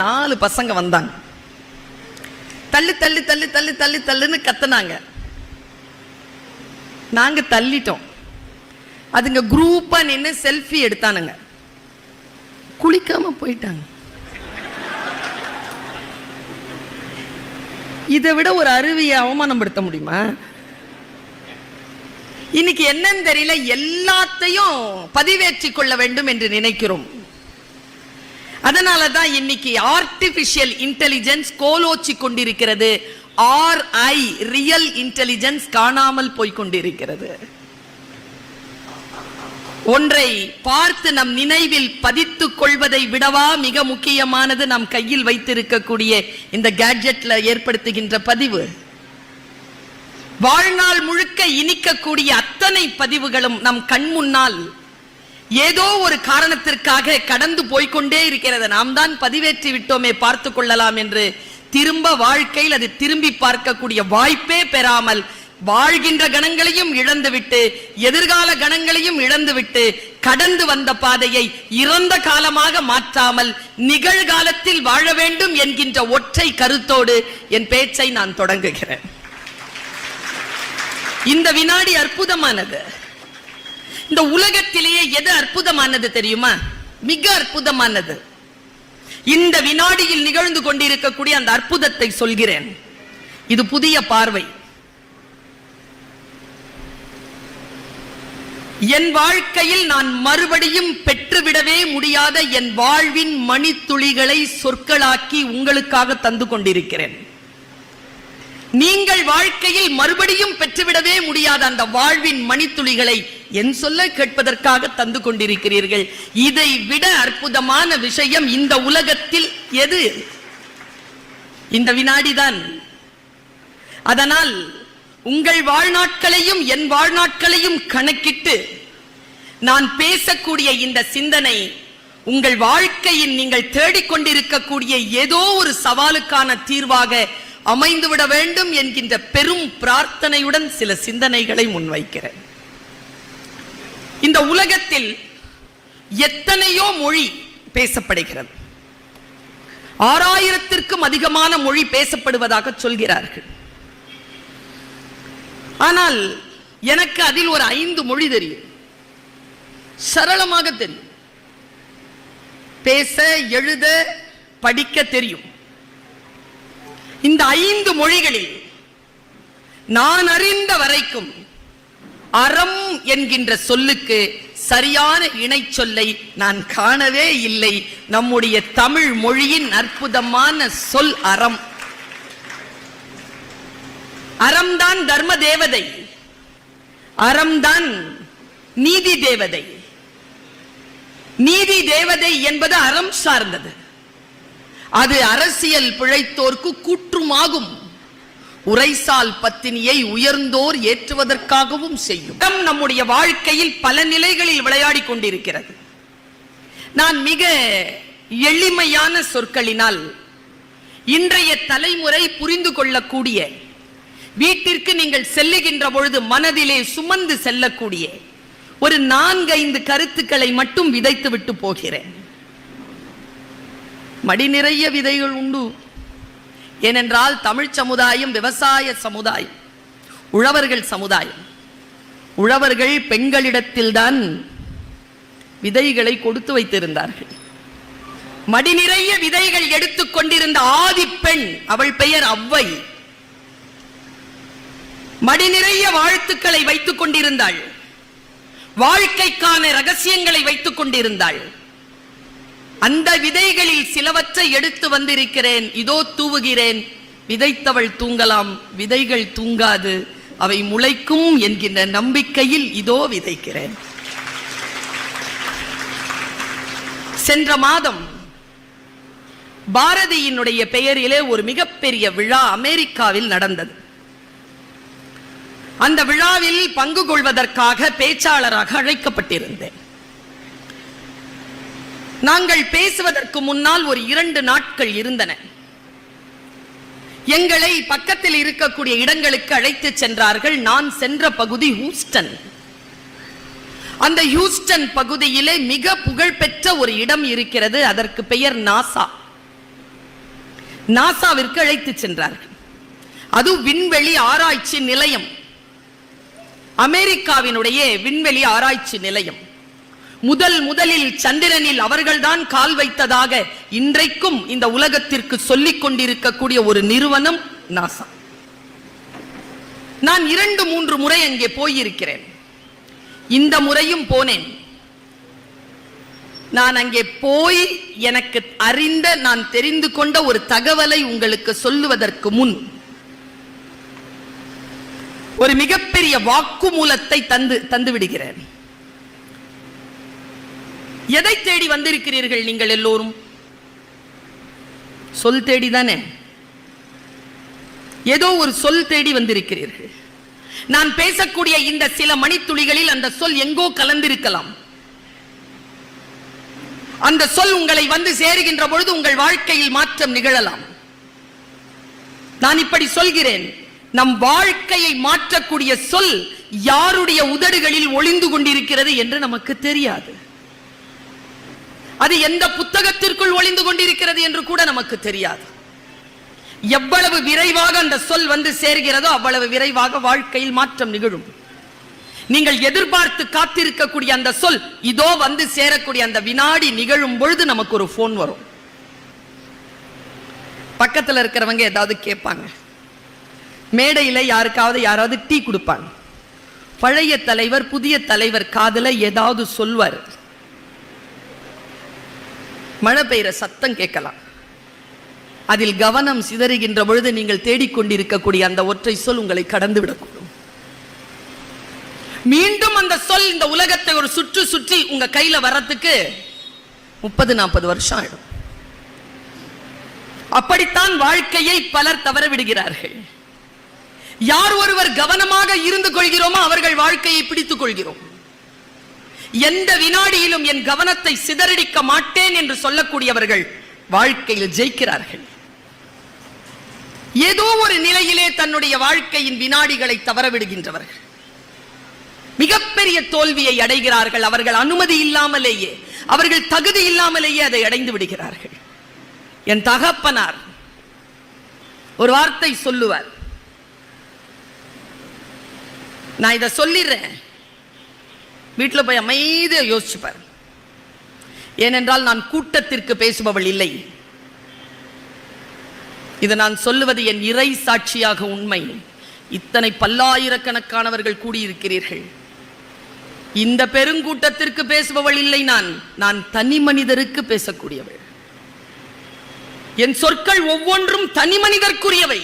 4 பசங்க வந்தாங்க. தள்ளு தள்ளு தள்ளு தள்ளு தள்ளு தள்ளுன்னு கத்துனாங்க. நாங்க தள்ளிட்டோம். அதுங்க குரூப்பா நின்று செல்ஃபி எடுத்தானுங்க. குளிக்காம போயிட்டாங்க. இதை விட ஒரு அருவியை அவமானப்படுத்த முடியுமா? இன்னைக்கு என்னன்னு தெரியல, எல்லாத்தையும் பதிவேற்றிக் கொள்ள வேண்டும் என்று நினைக்கிறோம். அதனாலதான் இன்னைக்கு ஆர்டிபிஷியல் இன்டெலிஜென்ஸ் கோலோச்சி கொண்டிருக்கிறது. RI ரியல் இன்டெலிஜென்ஸ் காணாமல் போய்கொண்டிருக்கிறது. ஒன்றை பார்த்து நம் நினைவில் பதித்துக் கொள்வதை விடவா மிக முக்கியமானது நம் கையில் வைத்திருக்கக்கூடிய இந்த கேட்ஜெட்ல ஏற்படுத்துகின்ற பதிவு. வாழ்நாள் முழுக்க இனிக்கக்கூடிய அத்தனை பதிவுகளும் நம் கண் முன்னால் ஏதோ ஒரு காரணத்திற்காக கடந்து போய்கொண்டே இருக்கிறது. நாம் தான் பதிவேற்றி விட்டோமே, பார்த்து கொள்ளலாம் என்று திரும்ப வாழ்க்கையில் அது திரும்பி பார்க்கக்கூடிய வாய்ப்பே பெறாமல் வாழ்கின்ற கணங்களையும் இழந்துவிட்டு எதிர்கால கணங்களையும் இழந்துவிட்டு கடந்து வந்த பாதையை இறந்த காலமாக மாற்றாமல் நிகழ்காலத்தில் வாழ வேண்டும் என்கின்ற ஒற்றை கருத்தோடு என் பேச்சை நான் தொடங்குகிறேன். இந்த வினாடி அற்புதமானது. இந்த உலகத்திலேயே எது அற்புதமானது தெரியுமா? மிக அற்புதமானது. இந்த வினாடியில் நிகழ்ந்து கொண்டிருக்கக்கூடிய அந்த அற்புதத்தை சொல்கிறேன். இது புதிய பார்வை. என் வாழ்க்கையில் நான் மறுபடியும் பெற்றுவிடவே முடியாத என் வாழ்வின் மணித்துளிகளை சொற்களாக்கி உங்களுக்காக தந்து கொண்டிருக்கிறேன். நீங்கள் வாழ்க்கையில் மறுபடியும் பெற்றுவிடவே முடியாத அந்த வாழ்வின் மணித்துளிகளை என் சொல்ல கேட்பதற்காக தந்து கொண்டிருக்கிறீர்கள். இதை விட அற்புதமான விஷயம் இந்த உலகத்தில் எது? இந்த வினாடிதான். அதனால் உங்கள் வாழ்நாட்களையும் என் வாழ்நாட்களையும் கணக்கிட்டு நான் பேசக்கூடிய இந்த சிந்தனை உங்கள் வாழ்க்கையின் நீங்கள் தேடிக்கொண்டிருக்கக்கூடிய ஏதோ ஒரு சவாலுக்கான தீர்வாக அமைந்துவிட வேண்டும் என்கின்ற பெரும் பிரார்த்தனையுடன் சில சிந்தனைகளை முன்வைக்கிறேன். இந்த உலகத்தில் எத்தனையோ மொழி பேசப்படுகிறது. 6000த்திற்கும் அதிகமான மொழி பேசப்படுவதாக சொல்கிறார்கள். ஆனால் எனக்கு அதில் ஒரு 5 மொழி தெரியும். சரளமாக தெரியும். பேச, எழுத, படிக்க தெரியும். இந்த 5 மொழிகளில் நான் அறிந்த வரைக்கும் அறம் என்கின்ற சொல்லுக்கு சரியான இணை சொல்லை நான் காணவே இல்லை. நம்முடைய தமிழ் மொழியின் அற்புதமான சொல் அறம். அறம்தான் தர்ம தேவதை, அறம்தான் நீதி தேவதை. நீதி தேவதை என்பது அறம் சார்ந்தது. அது அரசியல் பிழைத்தோர்க்கு கூற்றுமாகும். உரைசால் பத்தினியை உயர்ந்தோர் ஏற்றுவதற்காகவும் செய்யும். நம்முடைய வாழ்க்கையில் பல நிலைகளில் விளையாடி கொண்டிருக்கிறது. நான் மிக எளிமையான சொற்களினால் இன்றைய தலைமுறை புரிந்து கொள்ளக்கூடிய, வீட்டிற்கு நீங்கள் செல்லுகின்ற பொழுது மனதிலே சுமந்து செல்லக்கூடிய ஒரு 4-5 கருத்துக்களை மட்டும் விதைத்து விட்டு போகிறேன். மடி நிறைய விதைகள் உண்டு. ஏனென்றால் தமிழ் சமுதாயம் விவசாய சமுதாயம், உழவர்கள் சமுதாயம். உழவர்கள் பெண்களிடத்தில்தான் விதைகளை கொடுத்து வைத்திருந்தார்கள். மடி நிறைய விதைகள் எடுத்துக் கொண்டிருந்த ஆதி பெண், அவள் பெயர் அவ்வை, மடி நிறைய வாழ்த்துக்களை வைத்துக் கொண்டிருந்தாள். வாழ்க்கைக்கான ரகசியங்களை வைத்துக் கொண்டிருந்தாள். அந்த விதைகளில் சிலவற்றை எடுத்து வந்திருக்கிறேன். இதோ தூவுகிறேன். விதைத்தவள் தூங்கலாம், விதைகள் தூங்காது, அவை முளைக்கும் என்கின்ற நம்பிக்கையில் இதோ விதைக்கிறேன். சென்ற மாதம் பாரதியினுடைய பெயரிலே ஒரு மிகப்பெரிய விழா அமெரிக்காவில் நடந்தது. அந்த விழாவில் பங்கு கொள்வதற்காக பேச்சாளராக அழைக்கப்பட்டிருந்தேன். நாங்கள் பேசுவதற்கு முன்னால் ஒரு 2 நாட்கள் இருந்தன. எங்களை பக்கத்தில் இருக்கக்கூடிய இடங்களுக்கு அழைத்து சென்றார்கள். நான் சென்ற பகுதி ஹூஸ்டன். அந்த ஹூஸ்டன் பகுதியிலே மிக புகழ்பெற்ற ஒரு இடம் இருக்கிறது. அதற்கு பெயர் நாசா. நாசாவிற்கு அழைத்து சென்றார்கள். அது விண்வெளி ஆராய்ச்சி நிலையம், அமெரிக்காவினுடைய விண்வெளி ஆராய்ச்சி நிலையம். முதலில் சந்திரனில் அவர்கள்தான் கால் வைத்ததாக இன்றைக்கும் இந்த உலகத்திற்கு சொல்லிக் கொண்டிருக்கக்கூடிய ஒரு நிறுவனம் நாசா. நான் 2-3 முறை அங்கே போயிருக்கிறேன். இந்த முறையும் போனேன். நான் அங்கே போய் எனக்கு அறிந்த, நான் தெரிந்து கொண்ட ஒரு தகவலை உங்களுக்கு சொல்லுவதற்கு முன் ஒரு மிகப்பெரிய வாக்குமூலத்தை தந்து விடுகிறேன். எதை தேடி வந்திருக்கிறீர்கள் நீங்கள் எல்லோரும்? சொல் தேடிதானே? ஏதோ ஒரு சொல் தேடி வந்திருக்கிறீர்கள். நான் பேசக்கூடிய இந்த சில மணித்துளிகளில் அந்த சொல் எங்கோ கலந்திருக்கலாம். அந்த சொல் உங்களை வந்து சேருகின்ற பொழுது உங்கள் வாழ்க்கையில் மாற்றம் நிகழலாம். நான் இப்படி சொல்கிறேன், நம் வாழ்க்கையை மாற்றக்கூடிய சொல் யாருடைய உதடுகளில் ஒளிந்து கொண்டிருக்கிறது என்று நமக்கு தெரியாது. அது எந்த புத்தகத்திற்குள் ஒளிந்து கொண்டிருக்கிறது என்று கூட நமக்கு தெரியாது. எவ்வளவு விரைவாக அந்த சொல் வந்து சேர்கிறதோ அவ்வளவு விரைவாக வாழ்க்கையில் மாற்றம் நிகழும். நீங்கள் எதிர்பார்த்து காத்திருக்கக்கூடிய அந்த சொல் இதோ வந்து சேரக்கூடிய அந்த வினாடி நிகழும் பொழுது நமக்கு ஒரு போன் வரும். பக்கத்தில் இருக்கிறவங்க ஏதாவது கேட்பாங்க, மேடையில் யாராவது டீ கொடுப்பாங்க. பழைய தலைவர் புதிய தலைவர் காதுல ஏதாவது சொல்வார். மழை பெய்கிற சத்தம் கேட்கலாம். அதில் கவனம் சிதறுகின்ற பொழுது நீங்கள் தேடிக்கொண்டிருக்கக்கூடிய அந்த ஒற்றை சொல் உங்களை கடந்து விடக்கூடும். மீண்டும் அந்த சொல் இந்த உலகத்தை ஒரு சுற்றி உங்க கையில வர்றதுக்கு 30-40 வருஷம் ஆயிடும். அப்படித்தான் வாழ்க்கையை பலர் தவற விடுகிறார்கள். யார் ஒருவர் கவனமாக இருந்து கொள்கிறோமோ அவர்கள் வாழ்க்கையை பிடித்துக் கொள்கிறோம். எந்த வினாடியிலும் என் கவனத்தை சிதறடிக்க மாட்டேன் என்று சொல்லக்கூடியவர்கள் வாழ்க்கையில் ஜெயிக்கிறார்கள். ஏதோ ஒரு நிலையிலே தன்னுடைய வாழ்க்கையின் வினாடிகளை தவற விடுகின்றவர்கள் மிகப்பெரிய தோல்வியை அடைகிறார்கள். அவர்கள் அனுமதி இல்லாமலேயே, அவர்கள் தகுதி இல்லாமலேயே அதை அடைந்து விடுகிறார்கள். என் தகப்பனார் ஒரு வார்த்தை சொல்லுவார், நான் இதை சொல்லிடுறேன், வீட்டில் போய் அமைதியா யோசிச்சுப்பார். ஏனென்றால் நான் கூட்டத்திற்கு பேசுபவள் இல்லை. இது நான் சொல்லுவது என் இறை சாட்சியாக உண்மை. இத்தனை பல்லாயிரக்கணக்கானவர்கள் கூடியிருக்கிறீர்கள். இந்த பெருங்கூட்டத்திற்கு பேசுபவள் இல்லை. நான் தனி மனிதருக்கு பேசக்கூடியவள். என் சொற்கள் ஒவ்வொன்றும் தனி மனிதர்க்குரியவை.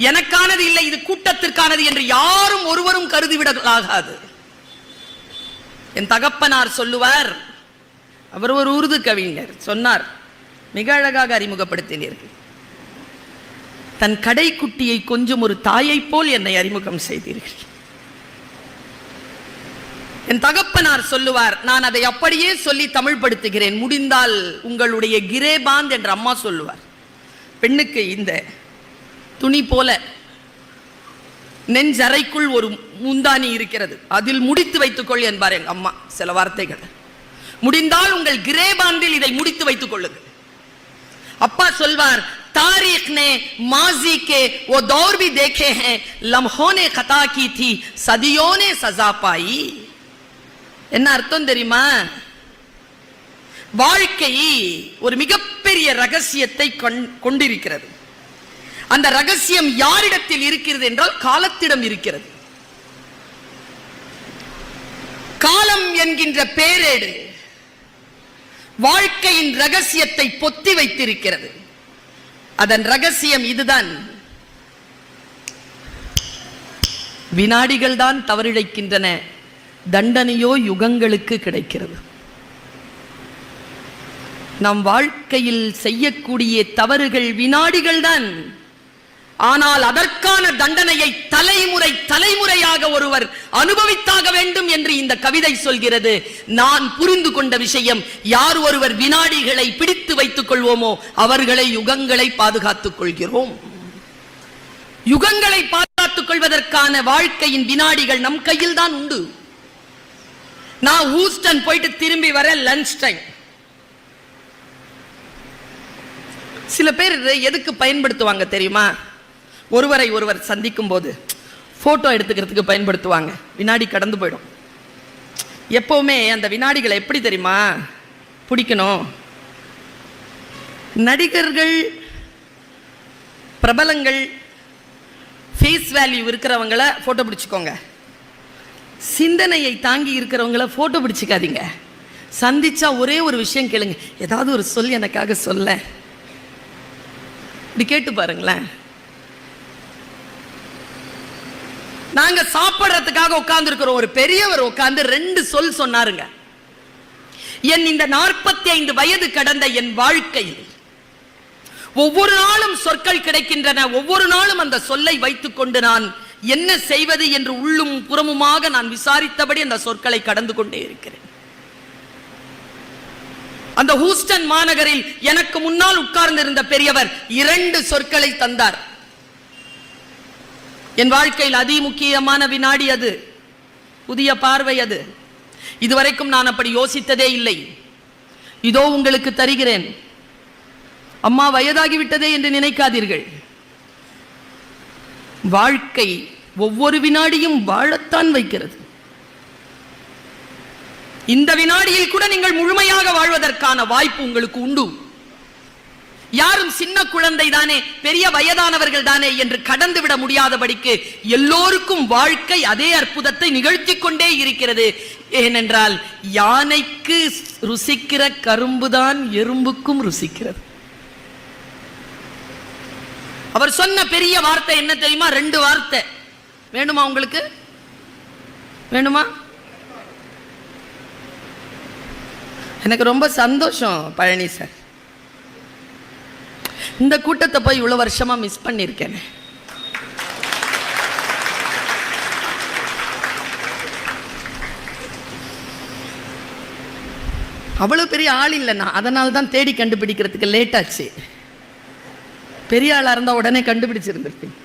எனக்கானது இல்லை, இது கூட்டத்திற்கானது என்று யாரும் ஒருவரும் கருதிவிடலாகாது. என் தகப்பனார் சொல்லுவார், அவர் ஒரு உருது கவிஞர், சொன்னார், மிக அழகாக அறிமுகப்படுத்தினீர்கள். தன் கடைக்குட்டியை கொஞ்சம் ஒரு தாயை போல் என்னை அறிமுகம் செய்தீர்கள். என் தகப்பனார் சொல்லுவார், நான் அதை அப்படியே சொல்லி தமிழ் படுத்துகிறேன், முடிந்தால் உங்களுடைய கிரேபாந்த் என்று அம்மா சொல்லுவார். பெண்ணுக்கு இந்த துணி போல நெஞ்சறைக்குள் ஒரு முந்தானி இருக்கிறது, அதில் முடித்து வைத்துக்கொள் என்பார் எங்க அம்மா. சில வார்த்தைகள், முடிந்தால் உங்கள் கிரேபாந்தில் இதை முடித்து வைத்துக் கொள்ளுங்கள். அப்பா சொல்வார், तारीख ने माजी के वो दौर भी देखे हैं, लम्हों ने खता की थी, सदियों ने सजा पाई. என்ன அர்த்தம் தெரியுமா? வாழ்க்கை ஒரு மிகப்பெரிய ரகசியத்தை கொண்டிருக்கிறது. அந்த ரகசியம் யாரிடத்தில் இருக்கிறது என்றால் காலத்திடம் இருக்கிறது. காலம் என்கின்ற பேரேடு வாழ்க்கையின் ரகசியத்தை பொத்தி வைத்திருக்கிறது. அதன் ரகசியம் இதுதான், வினாடிகள் தான் தவறிழைக்கின்றன, தண்டனையோ யுகங்களுக்கு கிடைக்கிறது. நம் வாழ்க்கையில் செய்யக்கூடிய தவறுகள் வினாடிகள் தான், ஆனால் அதற்கான தண்டனையை தலைமுறையாக ஒருவர் அனுபவித்தாக வேண்டும் என்று இந்த கவிதை சொல்கிறது. நான் புரிந்து கொண்ட விஷயம், யார் ஒருவர் வினாடிகளை பிடித்து வைத்துக் கொள்வோமோ அவர்களை யுகங்களை பாதுகாத்துக் கொள்கிறோம். யுகங்களை பாதுகாத்துக் கொள்வதற்கான வாழ்க்கையின் வினாடிகள் நம் கையில் தான் உண்டு. நான் ஹூஸ்டன் போயிட்டு திரும்பி வர லஞ்ச் டைம், சில பேர் எதுக்கு பயன்படுத்துவாங்க தெரியுமா? ஒருவரை ஒருவர் சந்திக்கும் போது போட்டோ எடுத்துக்கிறதுக்கு பயன்படுத்துவாங்க. வினாடி கடந்து போயிடும். எப்பவுமே அந்த வினாடிகளை எப்படி தெரியுமா பிடிக்கணும்? நடிகர்கள், பிரபலங்கள், ஃபேஸ் வேல்யூ இருக்கிறவங்கள போட்டோ பிடிச்சுக்கோங்க. சிந்தனையை தாங்கி இருக்கிறவங்கள போட்டோ பிடிச்சிக்காதீங்க. சந்திச்சா ஒரே ஒரு விஷயம் கேளுங்க, ஏதாவது ஒரு சொல் எனக்காக சொல்ல, இப்படி கேட்டு பாருங்களேன். நாங்க சாப்பிடுறதுக்காக உட்கார்ந்து இருக்கிறோம். ஒரு பெரியவர் உட்கார்ந்து 2 சொல் சொன்னாருங்க. என் இந்த 45 வயது கடந்த என் வாழ்க்கையில் ஒவ்வொரு நாளும் சொற்கள் கிடைக்கின்றன. ஒவ்வொரு நாளும் அந்த சொல்லை வைத்துக் கொண்டு நான் என்ன செய்வது என்று உள்ளும் புறமுமாக நான் விசாரித்தபடி அந்த சொற்களை கடந்து கொண்டே இருக்கிறேன். அந்த ஹூஸ்டன் மாநகரில் எனக்கு முன்னால் உட்கார்ந்து இருந்த பெரியவர் 2 சொற்களை தந்தார். என் வாழ்க்கையில் அதி முக்கியமான வினாடி அது. புதிய பார்வை அது. இதுவரைக்கும் நான் அப்படி யோசித்ததே இல்லை. இதோ உங்களுக்கு தருகிறேன். அம்மா வயதாகிவிட்டதே என்று நினைக்காதீர்கள். வாழ்க்கை ஒவ்வொரு வினாடியும் வாழத்தான் வைக்கிறது. இந்த வினாடியில் கூட நீங்கள் முழுமையாக வாழ்வதற்கான வாய்ப்பு உங்களுக்கு உண்டு. யாரும் சின்ன குழந்தை தானே, பெரிய வயதானவர்கள் தானே என்று கடந்து விட முடியாதபடிக்கு எல்லோருக்கும் வாழ்க்கை அதே அற்புதத்தை நிகழ்த்தி கொண்டே இருக்கிறது. ஏனென்றால் யானைக்கு ருசிக்கிற கரும்புதான் எறும்புக்கும் ருசிக்கிறது. அவர் சொன்ன பெரிய வார்த்தை என்ன தெரியுமா? 2 வார்த்தை. வேணுமா உங்களுக்கு? வேணுமா? எனக்கு ரொம்ப சந்தோஷம் பழனி சார். இந்த கூட்டத்தை போய் இவ்வளவு வருஷமா மிஸ் பண்ணிருக்கேன். அவ்வளவு பெரிய ஆள் இல்லைண்ணா, அதனால தான் தேடி கண்டுபிடிக்கிறதுக்கு லேட் ஆச்சு. பெரிய ஆளா இருந்தா உடனே கண்டுபிடிச்சிருந்திருப்பேன்.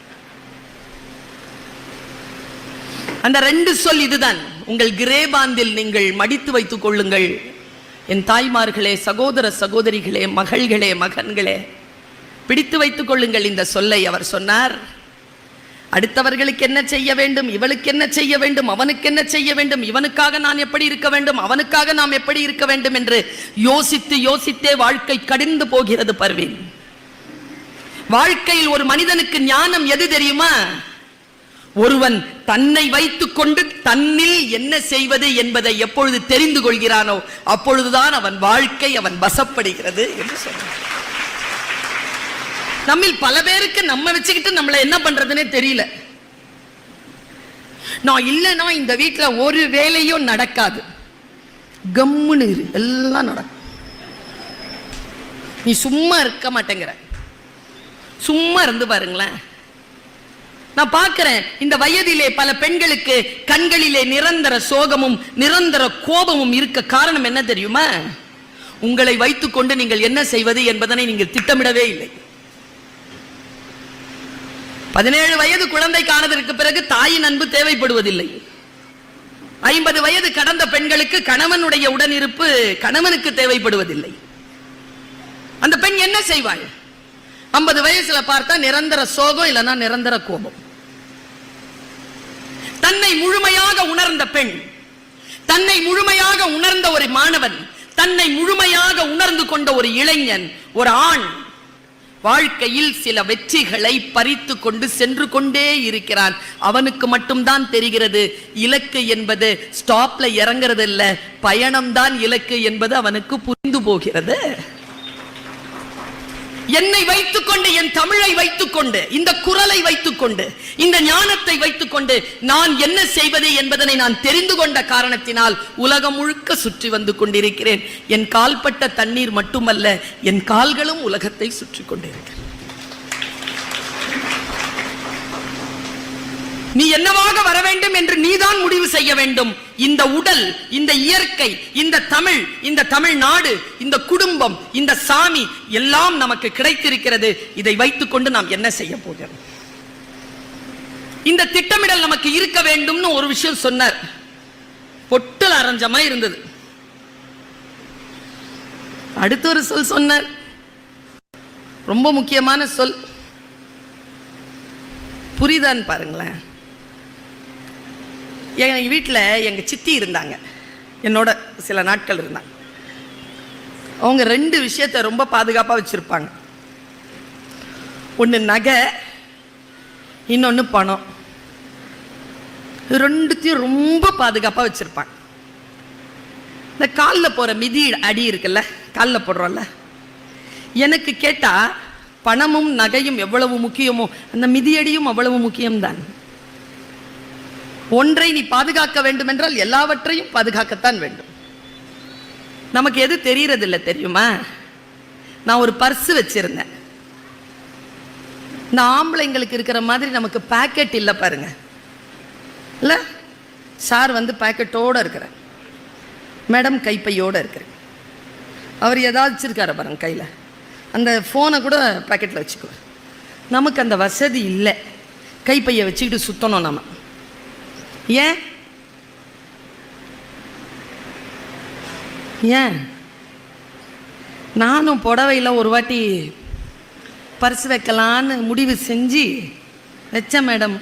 அந்த 2 சொல் இதுதான். உங்கள் கிரேபாந்தில் நீங்கள் மடித்து வைத்துக் கொள்ளுங்கள். என் தாய்மார்களே, சகோதர சகோதரிகளே, மகள்களே, மகன்களே, பிடித்து வைத்துக் கொள்ளுங்கள் இந்த சொல்லை. அவர் சொன்னார், அடுத்தவர்களுக்கு என்ன செய்ய வேண்டும், இவளுக்கு என்ன செய்ய வேண்டும், அவனுக்கு என்ன செய்ய வேண்டும், இவனுக்காக நான் எப்படி இருக்க வேண்டும், அவனுக்காக நாம் எப்படி இருக்க வேண்டும் என்று யோசித்து யோசித்தே வாழ்க்கை கடிந்து போகிறது பர்வீன். வாழ்க்கையில் ஒரு மனிதனுக்கு ஞானம் எது தெரியுமா? ஒருவன் தன்னை வைத்துக் கொண்டு தன்னில் என்ன செய்வது என்பதை எப்பொழுது தெரிந்து கொள்கிறானோ அப்பொழுதுதான் அவன் வாழ்க்கை அவன் வசப்படுகிறது என்று சொன்னார். நம்மில் பல பேருக்கு நம்ம வச்சுக்கிட்டு நம்மள என்ன பண்றதுன்னே தெரியல. நான் இல்லைன்னா இந்த வீட்டுல ஒரு வேலையும் நடக்காது. கம்முன்னு எல்லாம் நடக்கும். நீ சும்மா இருக்க மாட்டேங்கிற. சும்மா இருந்து பாருங்களேன். நான் பார்க்கிறேன் இந்த வயதிலே பல பெண்களுக்கு கண்களிலே நிரந்தர சோகமும் நிரந்தர கோபமும் இருக்க காரணம் என்ன தெரியுமா? உங்களை வைத்துக் கொண்டு நீங்கள் என்ன செய்வது என்பதனை நீங்கள் திட்டமிடவே இல்லை. 17 வயது குழந்தைக்கானதற்கு பிறகு தாயின் அன்பு தேவைப்படுவதில்லை. 50 வயது கடந்த பெண்களுக்கு கணவனுடைய உடனிருப்பு கணவனுக்கு தேவைப்படுவதில்லை. அந்த பெண் என்ன செய்வாள்? 50 வயசுல பார்த்தா நிரந்தர சோகம், இல்லைன்னா நிரந்தர கோபம். தன்னை முழுமையாக உணர்ந்த பெண், தன்னை முழுமையாக உணர்ந்த ஒரு மாணவன், தன்னை முழுமையாக உணர்ந்து கொண்ட ஒரு இளைஞன், ஒரு ஆண் வாழ்க்கையில் சில வெற்றிகளை பறித்து கொண்டு சென்று கொண்டே இருக்கிறான். அவனுக்கு மட்டும்தான் தெரிகிறது இலக்கு என்பது ஸ்டாப்ல இறங்குறது இல்ல, பயணம்தான் இலக்கு என்பது அவனுக்கு புரிந்து போகிறது. என்னை வைத்துக்கொண்டு, என் தமிழை வைத்துக்கொண்டு, இந்த குரலை வைத்துக்கொண்டு, இந்த ஞானத்தை வைத்துக்கொண்டு நான் என்ன செய்வது என்பதனை நான் தெரிந்து கொண்ட காரணத்தினால் உலகம் முழுக்க சுற்றி வந்து கொண்டிருக்கிறேன். என் கால்பட்ட தண்ணீர் மட்டுமல்ல, என் கால்களும் உலகத்தை சுற்றி கொண்டிருக்கிறேன். நீ என்னவாக வர வேண்டும் என்று நீதான் முடிவு செய்ய வேண்டும். இந்த உடல், இந்த இயற்கை, இந்த தமிழ், இந்த தமிழ்நாடு, இந்த குடும்பம், இந்த சாமி எல்லாம் நமக்கு கிடைத்திருக்கிறது. இதை வைத்துக்கொண்டு நாம் என்ன செய்ய போகிறோம்? இந்த திட்டமிடல் நமக்கு இருக்க வேண்டும்னு ஒரு விஷயம் சொன்னார். பொட்டல் அரஞ்சமா இருந்தது. அடுத்த ஒரு சொல் சொன்னார், ரொம்ப முக்கியமான சொல். புரியுதான்னு பாருங்களேன். எங்கள் வீட்டில் எங்கள் சித்தி இருந்தாங்க, என்னோட சில நாட்கள் இருந்தாங்க. அவங்க 2 விஷயத்தை ரொம்ப பாதுகாப்பாக வச்சுருப்பாங்க. ஒன்று நகை, இன்னொன்று பணம். 2த்தையும் ரொம்ப பாதுகாப்பாக வச்சுருப்பாங்க. இந்த காலில் போகிற மிதி அடி இருக்குல்ல, காலில் போடுறோம்ல, எனக்கு கேட்டால் பணமும் நகையும் எவ்வளவு முக்கியமோ அந்த மிதியடியும் அவ்வளவு முக்கியம்தான். ஒன்றை நீ பாதுகாக்க வேண்டும் என்றால் எல்லாவற்றையும் பாதுகாக்கத்தான் வேண்டும். நமக்கு எது தெரியறது இல்லை தெரியுமா? நான் ஒரு பர்ஸ் வச்சிருந்தேன். இந்த ஆம்பளைங்களுக்கு இருக்கிற மாதிரி நமக்கு பேக்கெட் இல்லை பாருங்க. இல்லை, சார் வந்து பேக்கெட்டோடு இருக்கிறார், மேடம் கைப்பையோடு இருக்கிறேன். அவர் ஏதாவது வச்சிருக்காரு பாருங்க கையில், அந்த ஃபோனை கூட பேக்கெட்டில் வச்சுக்குவார். நமக்கு அந்த வசதி இல்லை, கைப்பையை வச்சுக்கிட்டு சுற்றணும் நம்ம. ஏன் ஏன் நானும் புடவையில் ஒரு வாட்டி பர்ஸ் வைக்கலான்னு முடிவு செஞ்சு வச்சேன் மேடம்.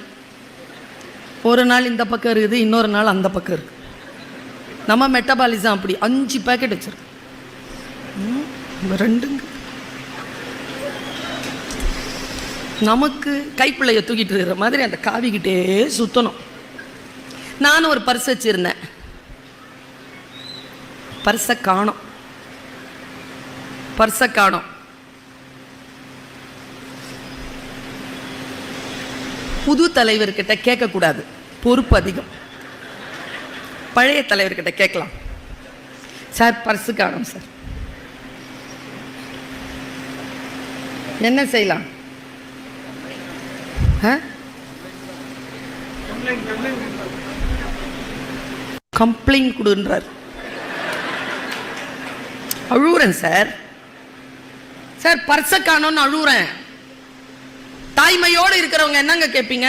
ஒரு நாள் இந்த பக்கம் இருக்குது, இன்னொரு நாள் அந்த பக்கம் இருக்குது. நம்ம மெட்டபாலிசம் அப்படி 5 பேக்கெட் வச்சிருக்கோம். 2 நமக்கு கைப்பிள்ளைய தூக்கிட்டு இருக்கிற மாதிரி அந்த காவிக்கிட்டே சுற்றணும். நானும் ஒரு பர்ஸ் வச்சிருந்தேன், பர்ஸை காணோம். புது தலைவர்கிட்ட கேட்கக்கூடாது, பொறுப்பு அதிகம். பழைய தலைவர்கிட்ட கேட்கலாம். சார் பர்ஸு காணோம் சார், என்ன செய்யலாம்? கம்ப்ளைண்ட் கொடுன்றார். அழுவுறேன் சார், பர்ஸை காணோன்னு அழுவுறேன். தாய்மையோடு இருக்கிறவங்க என்னங்க கேட்பீங்க?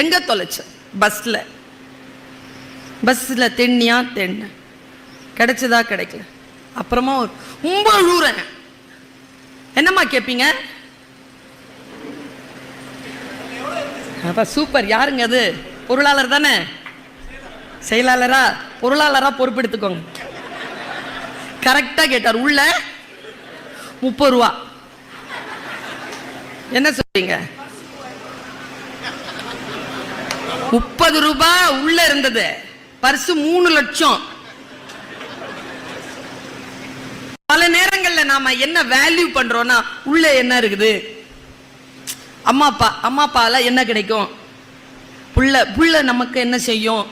எங்க தொலைச்ச? பஸ்ல தென்னியா தென்ன கிடைச்சதா கிடைக்கல. அப்புறமா ரொம்ப அழுவுறேன். என்னம்மா கேட்பீங்க? அப்ப சூப்பர். யாருங்க அது? பொருளாளர் தானே? செயலாளரா? பொருளாளரா பொறுப்பெடுத்துக்கோங்க. கரெக்டா கேட்டார். உள்ள 30 ரூபா. என்ன சொல்றீங்க? 30 ரூபாய் உள்ள இருந்தது. பர்ஸ் 3 லட்சம். பல நேரங்கள்ல நாம என்ன வேல்யூ பண்றோம்னா, உள்ள என்ன இருக்குது? அம்மா அப்பால என்ன கிடைக்கும்? புள்ள நமக்கு என்ன செய்யும்?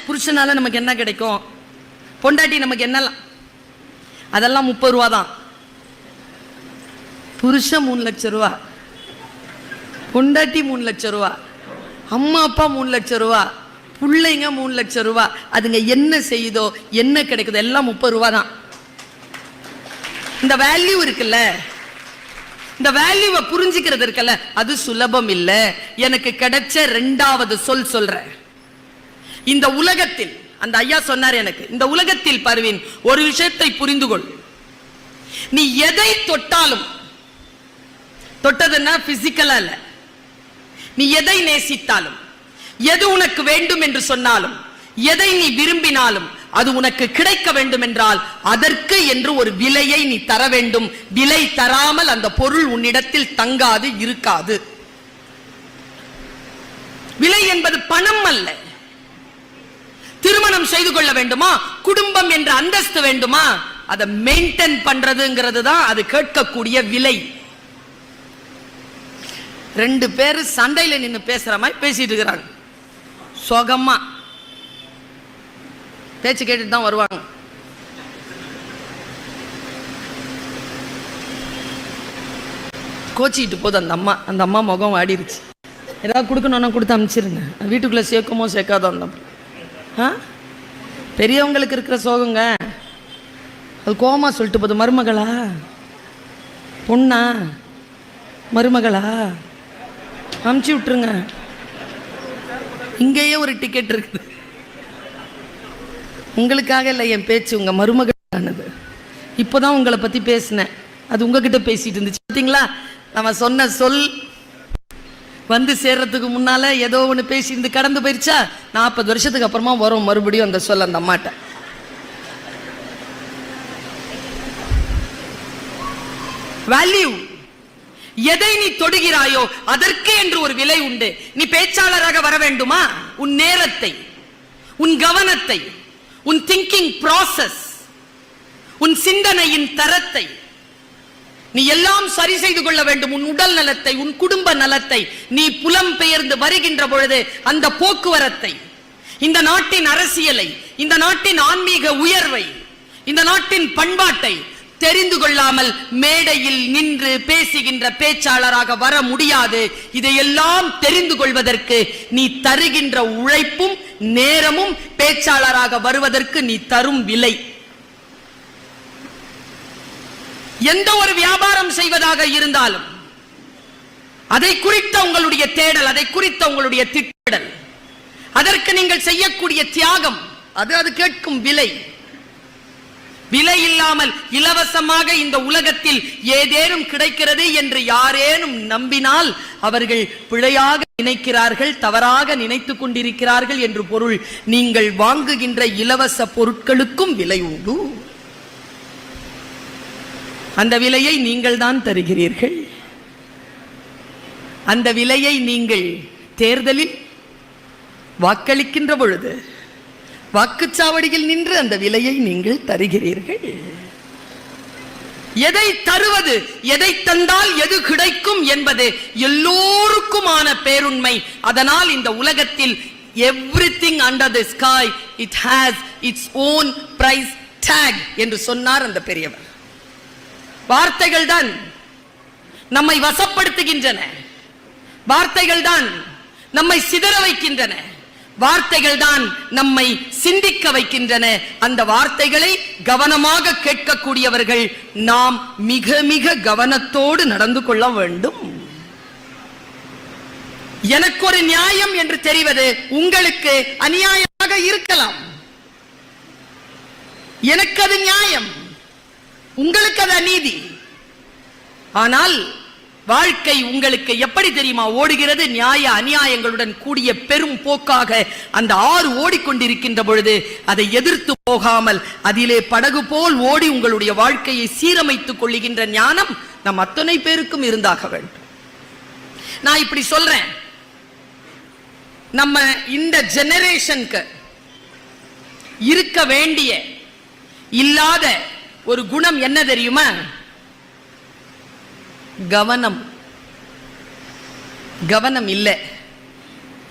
புருஷனால நமக்கு என்ன கிடைக்கும்? பொண்டாட்டி நமக்கு என்னலாம்? அதெல்லாம் 30 ரூபா தான். புருஷன் 3 லட்சம் ரூபா, பொண்டாட்டி 3 லட்சம் ரூபா, அம்மா அப்பா 3 லட்சம் ரூபா, பிள்ளைங்க 3 லட்சம் ரூபா. அதுங்க என்ன செய்யுதோ, என்ன கிடைக்குதோ எல்லாம் 30 ரூபா தான். இந்த வேல்யூ இருக்குல்ல, இந்த வேல்யூவை புரிஞ்சுக்கிறது இருக்குல்ல, அது சுலபம் இல்ல. எனக்கு கிடைச்ச 2வது சொல்றேன். இந்த உலகத்தில், அந்த ஐயா சொன்னார் எனக்கு, இந்த உலகத்தில் பர்வீன் ஒரு விஷயத்தை புரிந்து கொள். நீ எதை தொட்டாலும், தொட்டதுன்னா பிசிக்கலா இல்ல, நீ எதை நேசித்தாலும், எது உனக்கு வேண்டும் என்று சொன்னாலும், எதை நீ விரும்பினாலும் அது உனக்கு கிடைக்க வேண்டும் என்றால் அதற்கு என்று ஒரு விலையை நீ தர வேண்டும். விலை தராமல் அந்த பொருள் உன்னிடத்தில் தங்காது, இருக்காது. விலை என்பது பணம் அல்ல. திருமணம் செய்து கொள்ள வேண்டுமா, குடும்பம் என்ற அந்தஸ்து வேண்டுமா, அதை மெயின்டைன் பண்றதுங்கிறது தான் அது கேட்கக்கூடிய விலை. 2 பேர் சண்டையில நின்று பேசுற மாதிரி பேசிட்டு இருக்கிறாங்க. சோகமா பேச்சு கேட்டுட்டு தான் வருவாங்க. கோச்சிக்கிட்டு போது அந்த அம்மா முகம் வாடிருச்சு. ஏதாவது கொடுக்கணும்னா கொடுத்து அனுப்பிச்சிருங்க. வீட்டுக்குள்ள சேர்க்குமோ சேர்க்காதோ அந்த பெரியவங்களுக்கு இருக்கிற சோகங்க. அது கோமா சொல்லிட்டு போது, மருமகளா பொண்ணா மருமகளா அமுச்சு விட்டுருங்க. இங்கேயே ஒரு டிக்கெட் இருக்குது. உங்களுக்காக இல்லை என் பேச்சு, உங்க மருமகள் ஆனது. இப்போதான் உங்களை பத்தி பேசினேன், அது உங்ககிட்ட பேசிட்டு இருந்துச்சு. பார்த்தீங்களா, நம்ம சொன்ன சொல் வந்து சேர்றதுக்கு முன்னால ஏதோ ஒன்று பேசியிருந்து கடந்து போயிருச்சா, 40 வருஷத்துக்கு அப்புறமா வரும் மறுபடியும் அந்த சொல் அந்த அம்மாட்ட. வேல்யூ, எதை நீ தொடுகிறாயோ அதற்கு என்று ஒரு விலை உண்டு. நீ பேச்சாளராக வர வேண்டுமா, உன் நேரத்தை, உன் கவனத்தை, உன் திங்கிங் ப்ராசஸ், உன் சிந்தனையின் தரத்தை நீ எல்லாம் சரி செய்து கொள்ள வேண்டும். உன் உடல் நலத்தை, உன் குடும்ப நலத்தை, நீ புலம் பெயர்ந்து வருகின்ற பொழுது அந்த போக்குவரத்தை, இந்த நாட்டின் அரசியலை, இந்த நாட்டின் ஆன்மீக உயர்வை, இந்த நாட்டின் பண்பாட்டை தெரிந்து கொள்ளாமல் மேடையில் நின்று பேசுகின்ற பேச்சாளராக வர முடியாது. இதையெல்லாம் தெரிந்து கொள்வதற்கு நீ தருகின்ற உழைப்பும் நேரமும் பேச்சாளராக வருவதற்கு நீ தரும் விலை. எந்த ஒரு வியாபாரம் செய்வதாக இருந்தாலும் அதை குறித்த உங்களுடைய தேடல், அதை குறித்த உங்களுடைய திட்டமிடல், அதற்கு நீங்கள் செய்யக்கூடிய தியாகம், அது கேட்கும் விலை. விலை இல்லாமல் இலவசமாக இந்த உலகத்தில் ஏதேனும் கிடைக்கிறது என்று யாரேனும் நம்பினால் அவர்கள் பிழையாக நினைக்கிறார்கள், தவறாக நினைத்துக் கொண்டிருக்கிறார்கள் என்று பொருள். நீங்கள் வாங்குகின்ற இலவச பொருட்களுக்கும் விலை உண்டு. அந்த விலையை நீங்கள் தான் தருகிறீர்கள். அந்த விலையை நீங்கள் தேர்தலில் வாக்களிக்கின்ற பொழுது வாக்குச்சாவடியில் நின்று அந்த விலையை நீங்கள் தருகிறீர்கள். எதை தருவது, எதை தந்தால் எது கிடைக்கும் என்பது எல்லோருக்குமான பேருண்மை. அதனால் இந்த உலகத்தில் everything under the sky it has its own price tag என்று சொன்னார் அந்த பெரியவர். வார்த்தைகள் தான் நம்மை வசப்படுத்துகின்றன, வார்த்தைகள் தான் நம்மை சிதற வைக்கின்றன, வார்த்தைகள் தான் நம்மை சிந்திக்க வைக்கின்றன. அந்த வார்த்தைகளை கவனமாக கேட்கக்கூடியவர்கள் நாம் மிக மிக கவனத்தோடு நடந்து கொள்ள வேண்டும். எனக்கு ஒரு நியாயம் என்று தெரிவது உங்களுக்கு அநியாயமாக இருக்கலாம். எனக்கு அது நியாயம், உங்களுக்கு அது அநீதி. ஆனால் வாழ்க்கை உங்களுக்கு எப்படி தெரியுமா ஓடுகிறது? நியாய அநியாயங்களுடன் கூடிய பெரும் போக்காக அந்த ஆறு ஓடிக்கொண்டிருக்கின்ற பொழுது அதை எதிர்த்து போகாமல் அதிலே படகு போல் ஓடி உங்களுடைய வாழ்க்கையை சீரமைத்துக் கொள்ளுகின்ற ஞானம் நம் அத்தனை பேருக்கும் இருந்தாக வேண்டும். நான் இப்படி சொல்றேன், நம்ம இந்த ஜெனரேஷனுக்கு இருக்க வேண்டிய இல்லாத ஒரு குணம் என்ன தெரியுமா? கவனம். கவனம் இல்லை.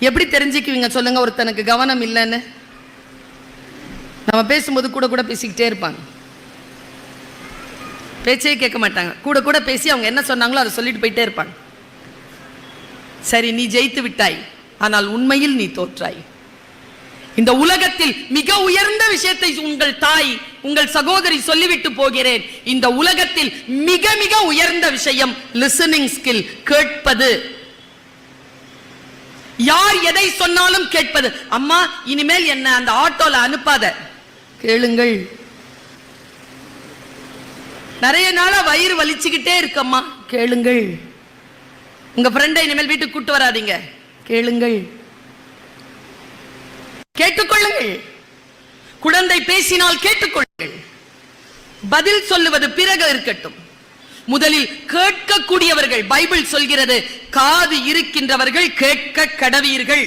எப்படி தெரிஞ்சுக்குவீங்க சொல்லுங்க ஒருத்தனுக்கு கவனம் இல்லைன்னு? நம்ம பேசும்போது கூட கூட பேசிக்கிட்டே இருப்பாங்க, பேச்சே கேட்க மாட்டாங்க. கூட கூட பேசி அவங்க என்ன சொன்னாங்களோ அதை சொல்லிட்டு போயிட்டே இருப்பாங்க. சரி, நீ ஜெயித்து விட்டாய், ஆனால் உண்மையில் நீ தோற்றாய். இந்த உலகத்தில் மிக உயர்ந்த விஷயத்தை உங்கள் தாய், உங்கள் சகோதரி சொல்லிவிட்டு போகிறேன். இந்த உலகத்தில் மிக மிக உயர்ந்த விஷயம் லிசனிங் ஸ்கில், கேட்பது. யார் எதை சொன்னாலும் கேட்பது. அம்மா, இனிமேல் என்ன அந்த ஆட்டோல அனுப்பாத, கேளுங்கள். நிறைய நாளா வயிறு வலிச்சுக்கிட்டே இருக்கம்மா, கேளுங்கள். உங்க ஃப்ரெண்டை இனிமேல் வீட்டுக்கு கூட்டு வராதீங்க, கேளுங்கள். கேட்டுக்கொள்ளுங்கள். குழந்தை பேசினால் கேட்டுக்கொள்ளுங்கள். பதில் சொல்லுவது பிறகு இருக்கட்டும். முதலில் கேட்கக்கூடியவர்கள். பைபிள் சொல்கிறது, காது இருக்கின்றவர்கள் கேட்க கடவீர்கள்.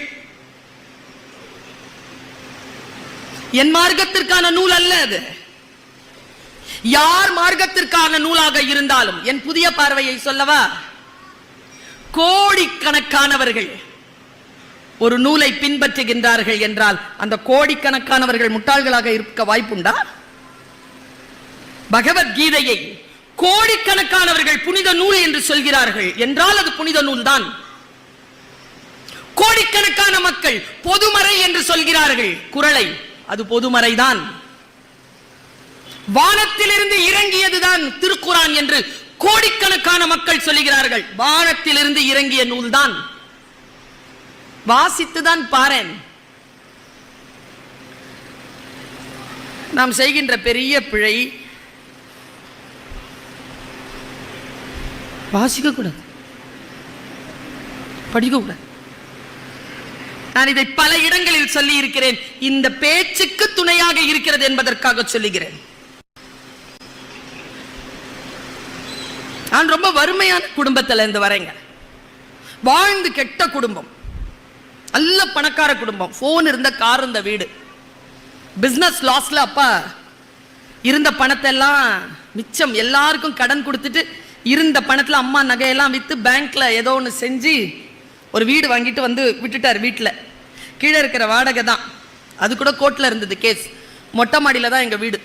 என் மார்க்கத்திற்கான நூல் அல்ல அது. யார் மார்க்கத்திற்கான நூலாக இருந்தாலும், என் புதிய பார்வையை சொல்லவா, கோடிக்கணக்கானவர்கள் ஒரு நூலை பின்பற்றுகின்றார்கள் என்றால் அந்த கோடிக்கணக்கானவர்கள் முட்டாள்களாக இருக்க வாய்ப்புண்டா? பகவத்கீதையை கோடிக்கணக்கானவர்கள் புனித நூல் என்று சொல்கிறார்கள் என்றால் அது புனித நூல் தான். கோடிக்கணக்கான மக்கள் பொதுமறை என்று சொல்கிறார்கள் குறளை, அது பொதுமறைதான். வானத்திலிருந்து இறங்கியதுதான் திருக்குரான் என்று கோடிக்கணக்கான மக்கள் சொல்லுகிறார்கள். வானத்திலிருந்து இறங்கிய நூல்தான். வாசித்துதான் பாரேன். நாம் செய்கின்ற பெரிய பிழை வாசிக்க கூடாது, படிக்க கூடாது. நான் இதை பல இடங்களில் சொல்லி இருக்கிறேன். இந்த பேச்சுக்கு துணையாக இருக்கிறது என்பதற்காக சொல்லுகிறேன். நான் ரொம்ப வறுமையான குடும்பத்தில் இருந்து வரேங்க. வாழ்ந்து கெட்ட குடும்பம், நல்ல பணக்கார குடும்பம். போன் இருந்த, கார் இருந்த, வீடு. பிசினஸ் லாஸ்ல அப்பா இருந்த பணத்தை எல்லாம் மிச்சம் எல்லாருக்கும் கடன் கொடுத்துட்டு இருந்த பணத்துல அம்மா நகையெல்லாம் வித்து பேங்க்ல ஏதோ ஒன்று செஞ்சு ஒரு வீடு வாங்கிட்டு வந்து விட்டுட்டார். வீட்டில் கீழே இருக்கிற வாடகை தான், அது கூட கோர்ட்ல இருந்தது கேஸ். மொட்டை மாடியில தான் எங்க வீடு.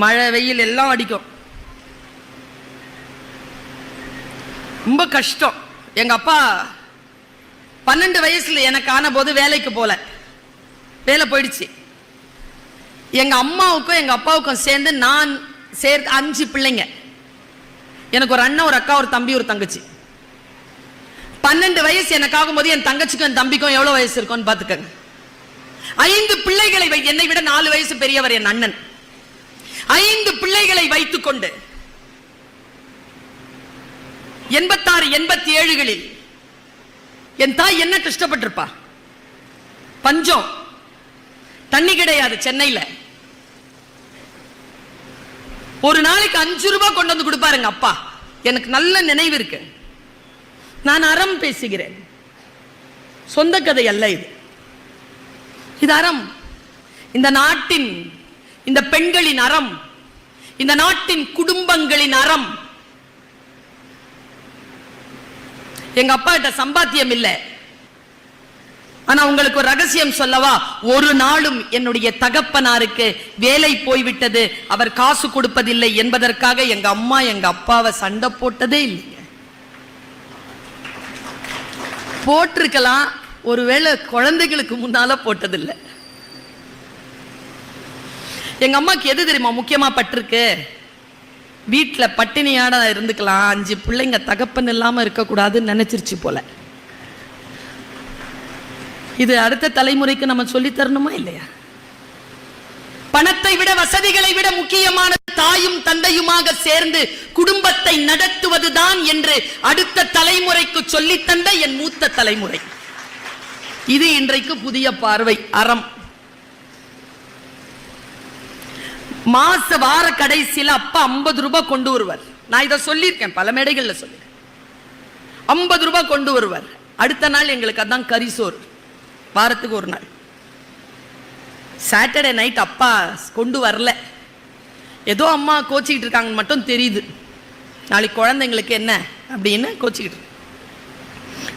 மழை வெயில் எல்லாம் அடிக்கும், ரொம்ப கஷ்டம். எங்க அப்பா 12 வயசுல எனக்கு ஆன போது வேலைக்கு போல, வேலை போயிடுச்சு. எங்க அம்மாவுக்கும் எங்க அப்பாவுக்கும் சேர்ந்து நான் 5 பிள்ளைங்க. எனக்கு ஒரு அண்ணன், ஒரு அக்கா, ஒரு தம்பி, ஒரு தங்கச்சி. 12 வயசு எனக்கு ஆகும்போது என் தங்கச்சிக்கும் என் தம்பிக்கும் எவ்வளவு வயசு இருக்கும்னு பாத்துக்கங்க. 5 பிள்ளைகளை, என்னை விட 4 வயசு பெரியவர் என் அண்ணன். 5 பிள்ளைகளை வைத்துக் கொண்டு 86, 87களில் என் தாய் என்ன கஷ்டப்பட்டிருப்பா. பஞ்சம், தண்ணி கிடையாது சென்னையில. ஒரு நாளைக்கு 5 ரூபாய் கொண்டு வந்து கொடுப்பாருங்க அப்பா. எனக்கு நல்ல நினைவு இருக்கு. நான் அறம் பேசுகிறேன், சொந்த கதை அல்ல இது. இது அறம். இந்த நாட்டின், இந்த பெண்களின் அறம், இந்த நாட்டின் குடும்பங்களின் அறம். எங்க அப்பா கிட்ட சம்பாத்தியம் இல்லை. ஆனா உங்களுக்கு ஒரு ரகசியம் சொல்லவா? ஒரு நாளும் என்னுடைய தகப்பனாருக்கு வேலை போய்விட்டது, அவர் காசு கொடுப்பதில்லை என்பதற்காக எங்க அம்மா எங்க அப்பாவை சண்டை போட்டதே இல்லைங்க. போட்டிருக்கலாம், ஒருவேளை குழந்தைகளுக்கு முன்னால போட்டதில்லை. எங்க அம்மாக்கு எது தெரியுமா முக்கியமா பட்டிருக்கு? வீட்டில் பட்டினியாட இருந்துக்கலாம், 5 பிள்ளைங்க தகப்பன் இல்லாம இருக்கக்கூடாதுன்னு நினைச்சிருச்சு போல. இது அடுத்த தலைமுறைக்கு நம்ம சொல்லி தரணுமா இல்லையா? பணத்தை விட, வசதிகளை விட முக்கியமான தாயும் தந்தையுமாக சேர்ந்து குடும்பத்தை நடத்துவதுதான் என்று அடுத்த தலைமுறைக்கு சொல்லித் தந்த என் மூத்த தலைமுறை. இது இன்றைக்கு புதிய பார்வை, அறம். வார கடைசியில் அப்பா 50 ரூபாய் கொண்டு வருவார். நான் இதை சொல்லியிருக்கேன், பல மேடைகள்ல சொல்லியிருக்கேன். 50 ரூபாய் கொண்டு வருவார். அடுத்த நாள் எங்களுக்கு அதான் கரிசோறு, வாரத்துக்கு ஒரு நாள். சாட்டர்டே நைட் அப்பா கொண்டு வரல, ஏதோ அம்மா கோச்சிக்கிட்டு இருக்காங்கன்னு மட்டும் தெரியுது. நாளைக்கு குழந்தைங்களுக்கு என்ன அப்படின்னு கோச்சிக்கிட்டு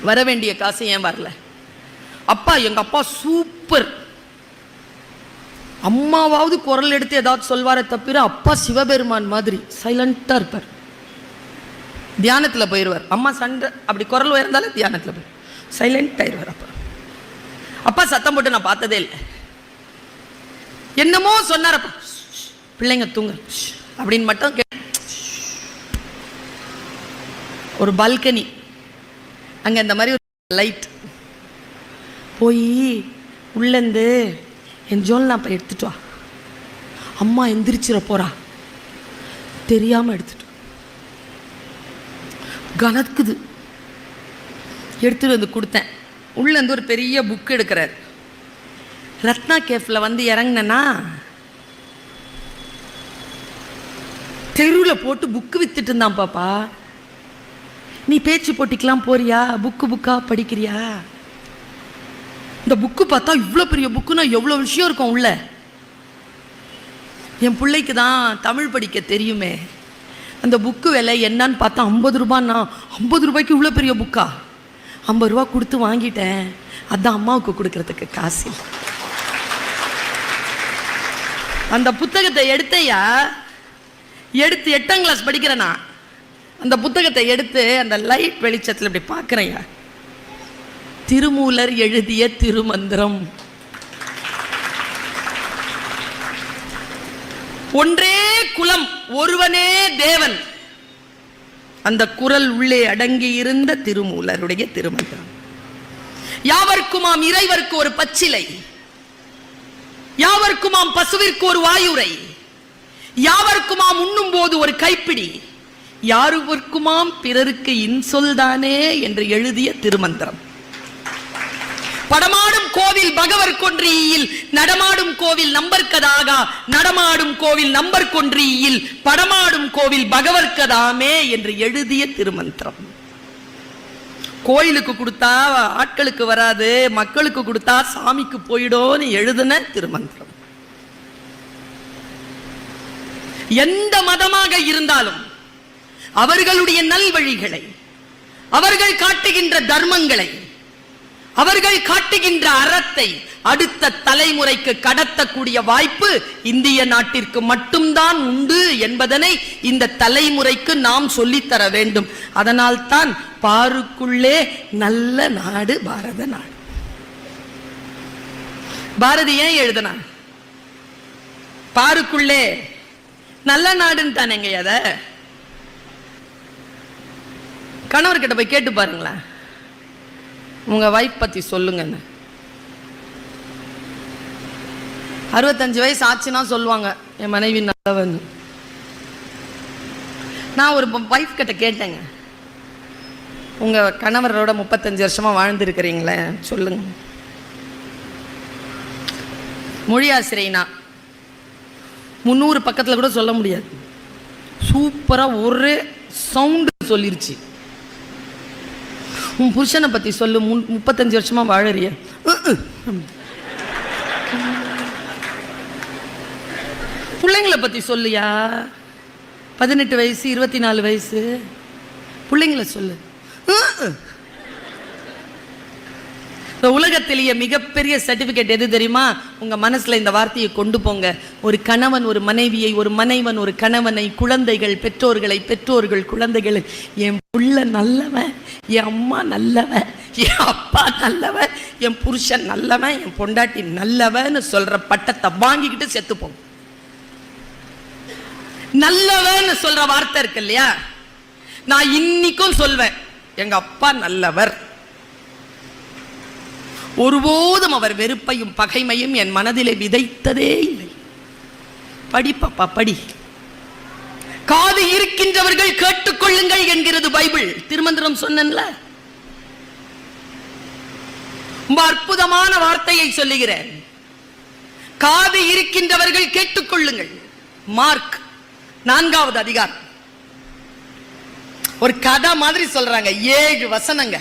வர வேண்டிய காசு ஏன் வரல? அப்பா, எங்க அப்பா சூப்பர். அம்மாவாவது குரல் எடுத்து ஏதாவது சொல்வாரே தவிர அப்பா சிவபெருமான் மாதிரி சைலண்டா இருப்பார். தியானத்துல போயிடுவார். அம்மா சண்டை அப்படி குரல் உயர்ந்தாலும் தியானத்துல போய் சைலண்ட் ஆயிடுவார். அப்பா சத்தம் போட்டு நான் பார்த்ததே இல்லை. என்னமோ சொன்னாரப்பா, பிள்ளைங்க தூங்க அப்படின்னு மட்டும். ஒரு பால்கனி, அங்க இந்த மாதிரி ஒரு லைட், போய் உள்ளேருந்து என் ஜோல்னா போய் எடுத்துட்டு வா, அம்மா எந்திரிச்சிட போறா, தெரியாம எடுத்துட்டு கனக்குது. எடுத்துட்டு வந்து கொடுத்தேன். உள்ள இருந்து ஒரு பெரிய புக் எடுக்கிறார். ரத்னா கேஃப்ல வந்து இறங்கினா தெருவில் போட்டு புக்கு வித்துட்டு இருந்தான். பாப்பா, நீ பேச்சு போட்டிக்கலாம் போறியா? புக்கா படிக்கிறியா? இந்த புக்கு பார்த்தா இவ்வளோ பெரிய புக்குன்னா எவ்வளோ விஷயம் இருக்கும் உள்ள. என் பிள்ளைக்கு தான் தமிழ் படிக்க தெரியுமே. அந்த புக்கு விலை என்னன்னு பார்த்தா 50 ரூபான்னா, 50 ரூபாய்க்கு இவ்வளோ பெரிய புக்கா? 50 ரூபா கொடுத்து வாங்கிட்டேன். அதான் அம்மாவுக்கு கொடுக்கறதுக்கு காசு இல்லை. அந்த புத்தகத்தை எடுத்தையா, எடுத்து 8ஆம் கிளாஸ் படிக்கிறேனா, அந்த புத்தகத்தை எடுத்து அந்த லைட் வெளிச்சத்தில் இப்படி பார்க்குறேயா, திருமூலர் எழுதிய திருமந்திரம். ஒன்றே குலம், ஒருவனே தேவன். அந்த குரல் உள்ளே அடங்கி இருந்த திருமூலருடைய திருமந்திரம். யாவர்க்குமாம் இறைவர்க்கு ஒரு பச்சிலை. யாவர்க்குமாம் பசுவிற்கு ஒரு வாயுரை, யாவர்க்குமாம் உண்ணும் போது ஒரு கைப்பிடி, யாருவர்க்குமாம் பிறருக்கு இன்சொல் தானே என்று எழுதிய திருமந்திரம். படமாடும் கோவில் பகவர் கொன்றியில், நடமாடும் கோவில் நம்பர்கதாகா, நடமாடும் கோவில் நம்பர் கொன்றியில், படமாடும் கோவில் பகவர்கதாமே என்று எழுதிய திருமந்திரம். கோயிலுக்கு கொடுத்தா ஆட்களுக்கு வராது, மக்களுக்கு கொடுத்தா சாமிக்கு போயிடும் எழுதின திருமந்திரம். எந்த மதமாக இருந்தாலும் அவர்களுடைய நல்வழிகளை, அவர்கள் காட்டுகின்ற தர்மங்களை, அவர்கள் காட்டுகின்ற அறத்தை அடுத்த தலைமுறைக்கு கடத்தக்கூடிய வாய்ப்பு இந்திய நாட்டிற்கு மட்டும்தான் உண்டு என்பதனை இந்த தலைமுறைக்கு நாம் சொல்லித்தர வேண்டும். அதனால் தான் பாருக்குள்ளே நல்ல நாடு பாரத நாடு. பாரதி ஏன் எழுதினா? பாருக்குள்ளே நல்ல நாடுன்னு தானேங்க. அத கணவர்கிட்ட போய் கேட்டு பாருங்களேன், உங்க வைஃப் பத்தி சொல்லுங்க. 65 வயசு ஆச்சுன்னா சொல்லுவாங்க என் மனைவி நல்லவன். நான் ஒரு வைஃப் கிட்ட கேட்டேங்க, உங்க கணவரோட 35 வருஷமா வாழ்ந்துருக்கிறீங்களே சொல்லுங்க. மொழி ஆசிரியனா 300 பக்கத்துல கூட சொல்ல முடியாது, சூப்பரா ஒரே சவுண்ட் சொல்லிருச்சு. உன் புருஷனை பத்தி சொல்லு, 35 வருஷமா வாழறிய. பிள்ளைங்களை பத்தி சொல்லியா, 18 வயசு 24 வயசு பிள்ளைங்களை சொல்லு. உலகத்திலேயே மிகப்பெரிய சர்டிபிகேட் எது தெரியுமா? உங்க மனசுல இந்த வார்த்தையை கொண்டு போங்க. ஒரு கணவன் ஒரு மனைவியை, ஒரு மனைவன் ஒரு கணவனை, குழந்தைகள் பெற்றோர்களை, பெற்றோர்கள் குழந்தைகளை, என் புள்ள நல்லவன், என் அம்மா நல்லவன், என் அப்பா நல்லவன், என் புருஷன் நல்லவன், என் பொண்டாட்டி நல்லவன்னு சொல்ற பட்டத்தை வாங்கிக்கிட்டு செத்துப்போம். நல்லவன்னு சொல்ற வார்த்தை இருக்கு இல்லையா, நான் இன்னைக்கும் சொல்வேன் எங்க அப்பா நல்லவர். ஒருபோதும் அவர் வெறுப்பையும் பகைமையும் என் மனதிலே விதைத்ததே இல்லை. படி பாப்பா படி. காது இருக்கின்றவர்கள் கேட்டுக்கொள்ளுங்கள் என்கிறது பைபிள். திருமந்திரம் சொன்னேன்ல, ரொம்ப அற்புதமான வார்த்தையை சொல்லுகிறேன். காது இருக்கின்றவர்கள் கேட்டுக்கொள்ளுங்கள். மார்க் 4வது அதிகாரம். ஒரு கதை மாதிரி சொல்றாங்க, 7 வசனங்க,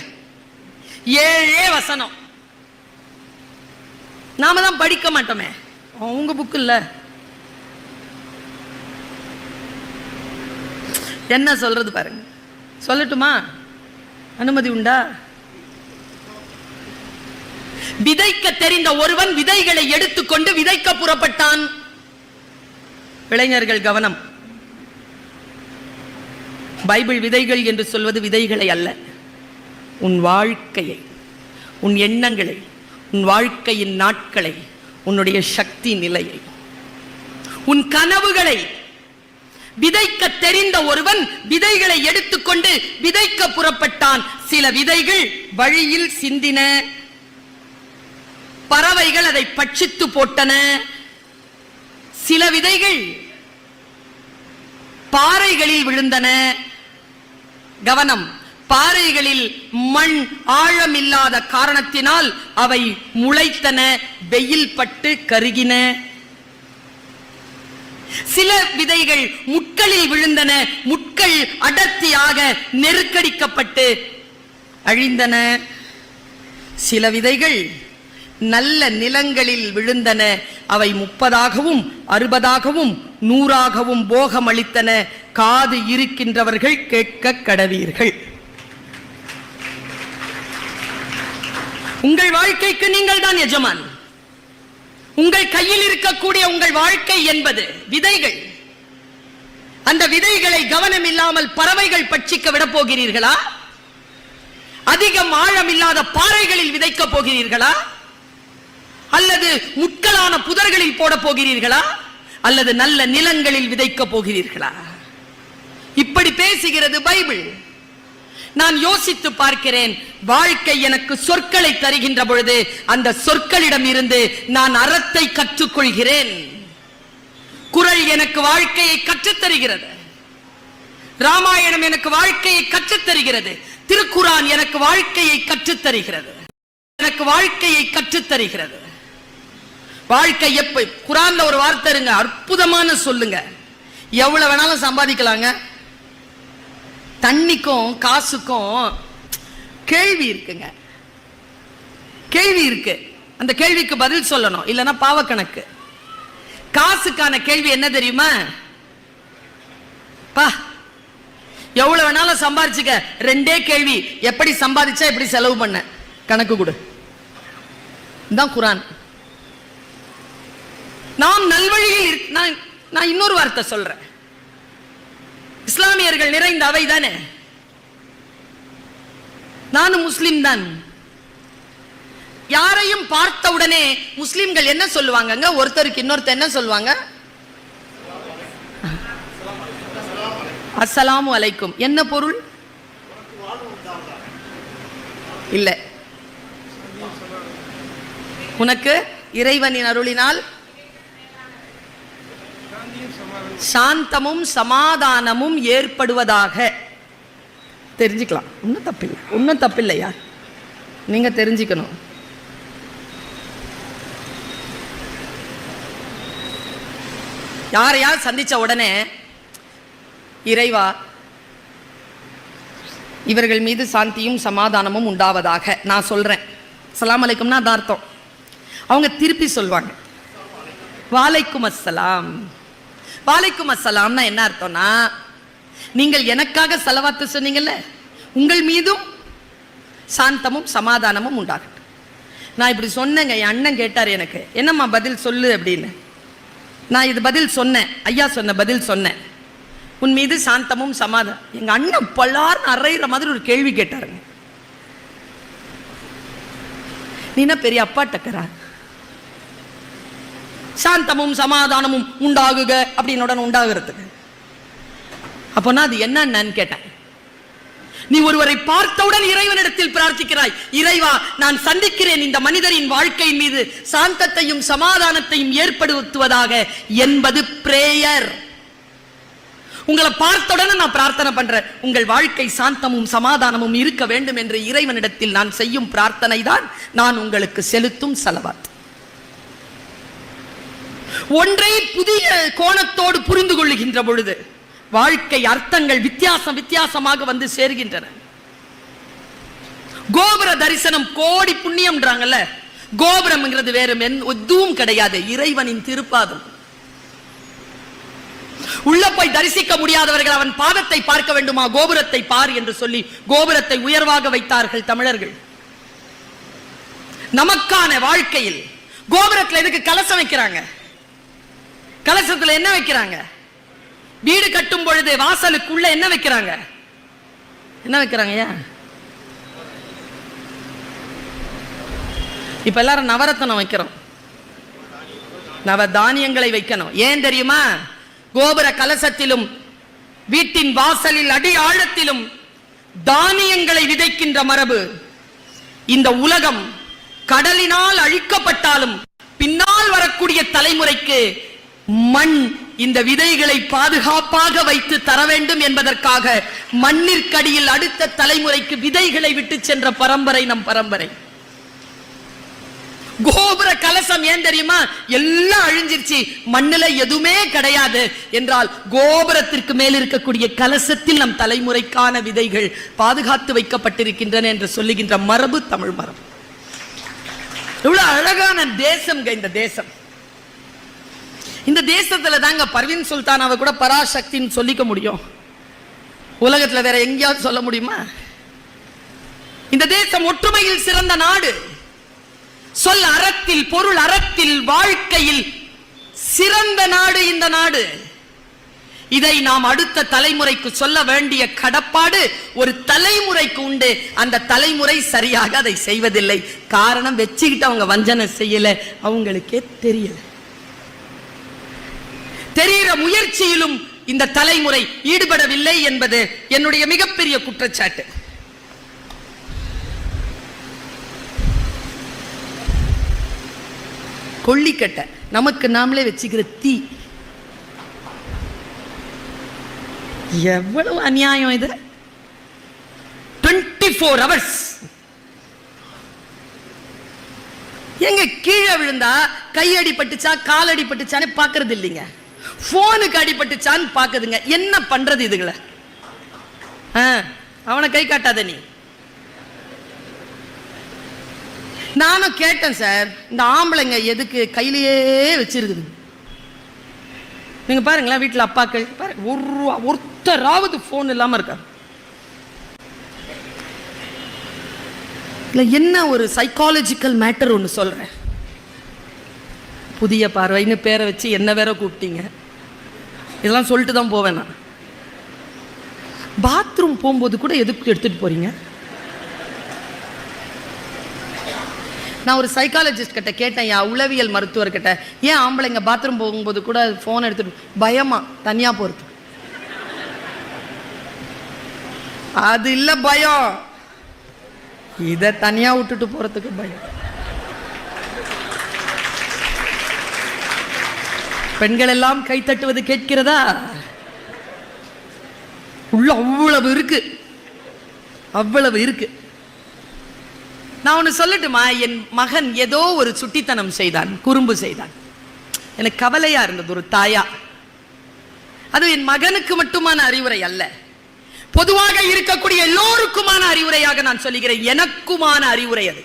7 வசனம். நாம தான் படிக்க மாட்டோமே, உங்க புக்கு இல்ல. என்ன சொல்றது பாருங்க, சொல்லட்டுமா? அனுமதி உண்டா? விதைக்க தெரிந்த ஒருவன் விதைகளை எடுத்துக்கொண்டு விதைக்க புறப்பட்டான். இளைஞர்கள் கவனம், பைபிள் விதைகள் என்று சொல்வது விதைகளை அல்ல, உன் வாழ்க்கையை, உன் எண்ணங்களை, உன் வாழ்க்கையின் நாட்களை, உன்னுடைய சக்தி நிலையை, உன் கனவுகளை விதைக்க தெரிந்த ஒருவன் விதைகளை எடுத்துக்கொண்டு விதைக்க புறப்பட்டான். சில விதைகள் வழியில் சிந்தின, பறவைகள் அதை பட்சித்து போட்டன. சில விதைகள் பாறைகளில் விழுந்தன. கவனம், பாறைகளில் மண் ஆழமில்லாத காரணத்தினால் அவை முளைத்தன, வெயில் பட்டு கருகின. சில விதைகள் முட்களில் விழுந்தன, முட்கள் அடர்த்தியாக நெருக்கடிக்கப்பட்டு அழிந்தன. சில விதைகள் நல்ல நிலங்களில் விழுந்தன, அவை 30ஆகவும் 60ஆகவும் 100ஆகவும் போகமளித்தன. காது இருக்கின்றவர்கள் கேட்க கடவீர்கள். உங்கள் வாழ்க்கைக்கு நீங்கள் தான் எஜமான். உங்கள் கையில் இருக்கக்கூடிய உங்கள் வாழ்க்கை என்பது விதைகள். அந்த விதைகளை கவனம் இல்லாமல் பறவைகள் பட்சிக்க விட போகிறீர்களா? அதிகம் ஆழம் இல்லாத பாறைகளில் விதைக்க போகிறீர்களா? அல்லது முட்களான புதர்களில் போட போகிறீர்களா? அல்லது நல்ல நிலங்களில் விதைக்க போகிறீர்களா? இப்படி பேசுகிறது பைபிள். நான் யோசித்து பார்க்கிறேன். வாழ்க்கை எனக்கு சொற்களை தருகின்ற பொழுது அந்த சொற்களிடம் இருந்து நான் அறத்தை கற்றுக்கொள்கிறேன். குறள் எனக்கு வாழ்க்கையை கற்றுத்தருகிறது. ராமாயணம் எனக்கு வாழ்க்கையை கற்றுத்தருகிறது. திருக்குரான் எனக்கு வாழ்க்கையை கற்றுத்தருகிறது. எனக்கு வாழ்க்கையை கற்றுத்தருகிறது. வாழ்க்கை எப்ப குரான்ல ஒரு வார்த்தை இருங்க, அற்புதமான சொல்லுங்க. எவ்வளவு வேணாலும் சம்பாதிக்கலாங்க. தண்ணிக்கும் காசுக்கும் கேள்வி இருக்குங்க. கேள்வி இருக்கு, அந்த கேள்விக்கு பதில் சொல்லணும், இல்லைன்னா பாவக்கணக்கு. காசுக்கான கேள்வி என்ன தெரியுமா? பா எவ்வளவு வேணாலும் சம்பாதிச்சுக்க, ரெண்டே கேள்வி, எப்படி சம்பாதிச்சா எப்படி செலவு பண்ண, கணக்கு கொடு. தான் குரான். நாம் நல்வழியில் நான் இன்னொரு வார்த்தை சொல்றேன். இஸ்லாமியர்கள் நிறைந்த அவை தானே, நானும் முஸ்லிம் தான். யாரையும் பார்த்த உடனே முஸ்லிம்கள் என்ன சொல்லுவாங்க? ஒருத்தருக்கு இன்னொருத்தர் என்ன சொல்லுவாங்க? அஸ்ஸலாமு அலைக்கும். என்ன பொருள்? இல்ல, உனக்கு இறைவனின் அருளினால் சாந்தமும் சமாதானமும் ஏற்படுவதாக. தெரிஞ்சுக்கலாம், ஒன்னும் தப்பில்லை, ஒன்னும் தப்பில்லையா? நீங்க தெரிஞ்சுக்கணும். யாரையா சந்திச்ச உடனே இறைவா இவர்கள் மீது சாந்தியும் சமாதானமும் உண்டாவதாக நான் சொல்றேன். அஸ்ஸலாமு அலைக்கும்னா அதான் அர்த்தம். அவங்க திருப்பி சொல்வாங்க வாலைக்கும் அஸ்ஸலாம். வாலைக்கும் அஸ்ஸலாம்னா என்ன அர்த்தம்னா, நீங்கள் எனக்காக ஸலவாத்து சொன்னீங்கல்ல, உங்கள் மீதும் சாந்தமும் சமாதானமும் உண்டாகட்டும். நான் இப்படி சொன்னேங்க. என் அண்ணன் கேட்டார் எனக்கு, என்னம்மா பதில் சொல்லு அப்படின்னு. நான் இது பதில் சொன்னேன், ஐயா சொன்ன பதில் சொன்னேன், உன் மீது சாந்தமும் சமாதானம். எங்க அண்ணன் பல்லார்னு அறையிற மாதிரி ஒரு கேள்வி கேட்டாருங்க. நீ என்ன பெரிய அப்பா டக்கரா, சாந்தமும் சமாதானமும் உண்டாகுக அப்படின்னு உண்டாகிறதுக்கு? அப்போனா அது என்னன்னு கேட்டேன். நீ ஒருவரை பார்த்தவுடன் இறைவனிடத்தில் பிரார்த்திக்கிறாய், இறைவா நான் சந்திக்கிறேன் இந்த மனிதரின் வாழ்க்கையின் மீது சாந்தத்தையும் சமாதானத்தையும் ஏற்படுத்துவதாக என்பது பிரேயர். உங்களை பார்த்தவுடனே நான் பிரார்த்தனை பண்றேன், உங்கள் வாழ்க்கை சாந்தமும் சமாதானமும் இருக்க வேண்டும் என்று இறைவனிடத்தில் நான் செய்யும் பிரார்த்தனை தான் நான் உங்களுக்கு செலுத்தும் ஸலவாத். ஒன்றை புதிய கோணத்தோடு புரிந்து கொள்ளுகின்ற பொழுது வாழ்க்கை அர்த்தங்கள் வித்தியாசமாக வந்து சேர்கின்றன. கோபுர தரிசனம் கோடி புண்ணியம்ன்றாங்கல்ல, கோபுரம்ங்கிறது வேறு எதுவும் கிடையாது, இறைவனின் திருப்பாதம். உள்ள போய் தரிசிக்க முடியாதவர்கள் அவன் பாதத்தை பார்க்க வேண்டுமா, கோபுரத்தை பார் என்று சொல்லி கோபுரத்தை உயர்வாக வைத்தார்கள் தமிழர்கள். நமக்கான வாழ்க்கையில் கோபுரத்தில் எதுக்கு கலசம் வைக்கிறாங்க? கலசத்துல என்ன வைக்கிறாங்க? வீடு கட்டும் பொழுது வாசலுக்குள்ள என்ன வைக்கிறாங்க? என்ன வைக்கிறாங்க? இப்ப எல்லாரும் நவரத்னம் வைக்கிறோம், நவ தானியங்களை வைக்கணும். ஏன் தெரியுமா? கோபுர கலசத்திலும் வீட்டின் வாசலில் அடி ஆழத்திலும் தானியங்களை விதைக்கின்ற மரபு. இந்த உலகம் கடலினால் அழிக்கப்பட்டாலும் பின்னால் வரக்கூடிய தலைமுறைக்கு மண் இந்த விதைகளை பாதுகாப்பாக வைத்து தர வேண்டும் என்பதற்காக மண்ணிற்கடியில் அடுத்த தலைமுறைக்கு விதைகளை விட்டு சென்ற பரம்பரை நம் பரம்பரை. கோபுர கலசம் ஏன் தெரியுமா? எல்லாம் அழிஞ்சிருச்சு, மண்ணில எதுவுமே கிடையாது என்றால் கோபுரத்திற்கு மேல் இருக்கக்கூடிய கலசத்தில் நம் தலைமுறைக்கான விதைகள் பாதுகாத்து வைக்கப்பட்டிருக்கின்றன என்று சொல்லுகின்ற மரபு தமிழ் மரபு. இவ்வளவு அழகான தேசம் இந்த தேசம். இந்த தேசத்துல தாங்க பர்வீன் சுல்தானாவை கூட பராசக்தின்னு சொல்லிக்க முடியும். உலகத்துல வேற எங்கேயாவது சொல்ல முடியுமா? இந்த தேசம் ஒற்றுமையில் சிறந்த நாடு. சொல் அறத்தில், பொருள் அறத்தில், வாழ்க்கையில் சிறந்த நாடு இந்த நாடு. இதை நாம் அடுத்த தலைமுறைக்கு சொல்ல வேண்டிய கடப்பாடு ஒரு தலைமுறைக்கு உண்டு. அந்த தலைமுறை சரியாக அதை செய்வதில்லை. காரணம், வெச்சுக்கிட்டு அவங்க வஞ்சனை செய்யல, அவங்களுக்கே தெரியல. தெரிகிற முயற்சியிலும் இந்த தலைமுறை ஈடுபடவில்லை என்பது என்னுடைய மிகப்பெரிய குற்றச்சாட்டு. கொல்லிக்கட்டை நமக்கு நாமளே வச்சுக்கிற தீ. எவ்வளவு அநியாயம் இது! 24 hours எங்க கீழே விழுந்தா கை அடிபட்டுச்சா கால் அடிபட்டுச்சான்னு பாக்குறது இல்லைங்க, போனுக்கு அடிபட்டுச்சான்னு பாக்குதுங்க. என்ன பண்றது இதுகளை? அவனை கை காட்டாத நீ. நானும் கேட்டேன் சார், இந்த ஆம்பளைங்க எதுக்கு கையிலேயே வச்சிருக்குது? நீங்க பாருங்களேன், வீட்டுல அப்பாக்கள் ஒருத்தராவது போன் இல்லாம இருக்காரு. என்ன ஒரு சைக்காலஜிக்கல் மேட்டர் ஒன்று சொல்றேன். புதிய பார்வைன்னு பேரை வச்சு என்ன வேற கூப்பிட்டீங்க, இதெல்லாம் சொல்லிட்டு தான் போவேன் நான். பாத்ரூம் போகும்போது கூட எதுக்கு எடுத்துட்டு போறீங்க? நான் ஒரு சைக்காலஜிஸ்ட் கிட்ட கேட்டேன், உளவியல் மருத்துவர் கிட்ட, ஏன் ஆம்பளைங்க பாத்ரூம் போகும்போது கூட போன் எடுத்துட்டு, பயமா தனியா போறது? அது இல்ல பயம், இதை தனியா விட்டுட்டு போறதுக்கு பயம். பெண்கள் எல்லாம் கை தட்டுவது கேட்கிறதா? உள்ள அவ்வளவு இருக்கு, அவ்வளவு இருக்கு. நான் ஒன்று சொல்லட்டுமா? என் மகன் ஏதோ ஒரு சுட்டித்தனம் செய்தான், குறும்பு செய்தான். எனக்கு கவலையா இருந்தது ஒரு தாயா. அது என் மகனுக்கு மட்டுமான அறிவுரை அல்ல, பொதுவாக இருக்கக்கூடிய எல்லோருக்குமான அறிவுரையாக நான் சொல்லுகிறேன். எனக்குமான அறிவுரை அது.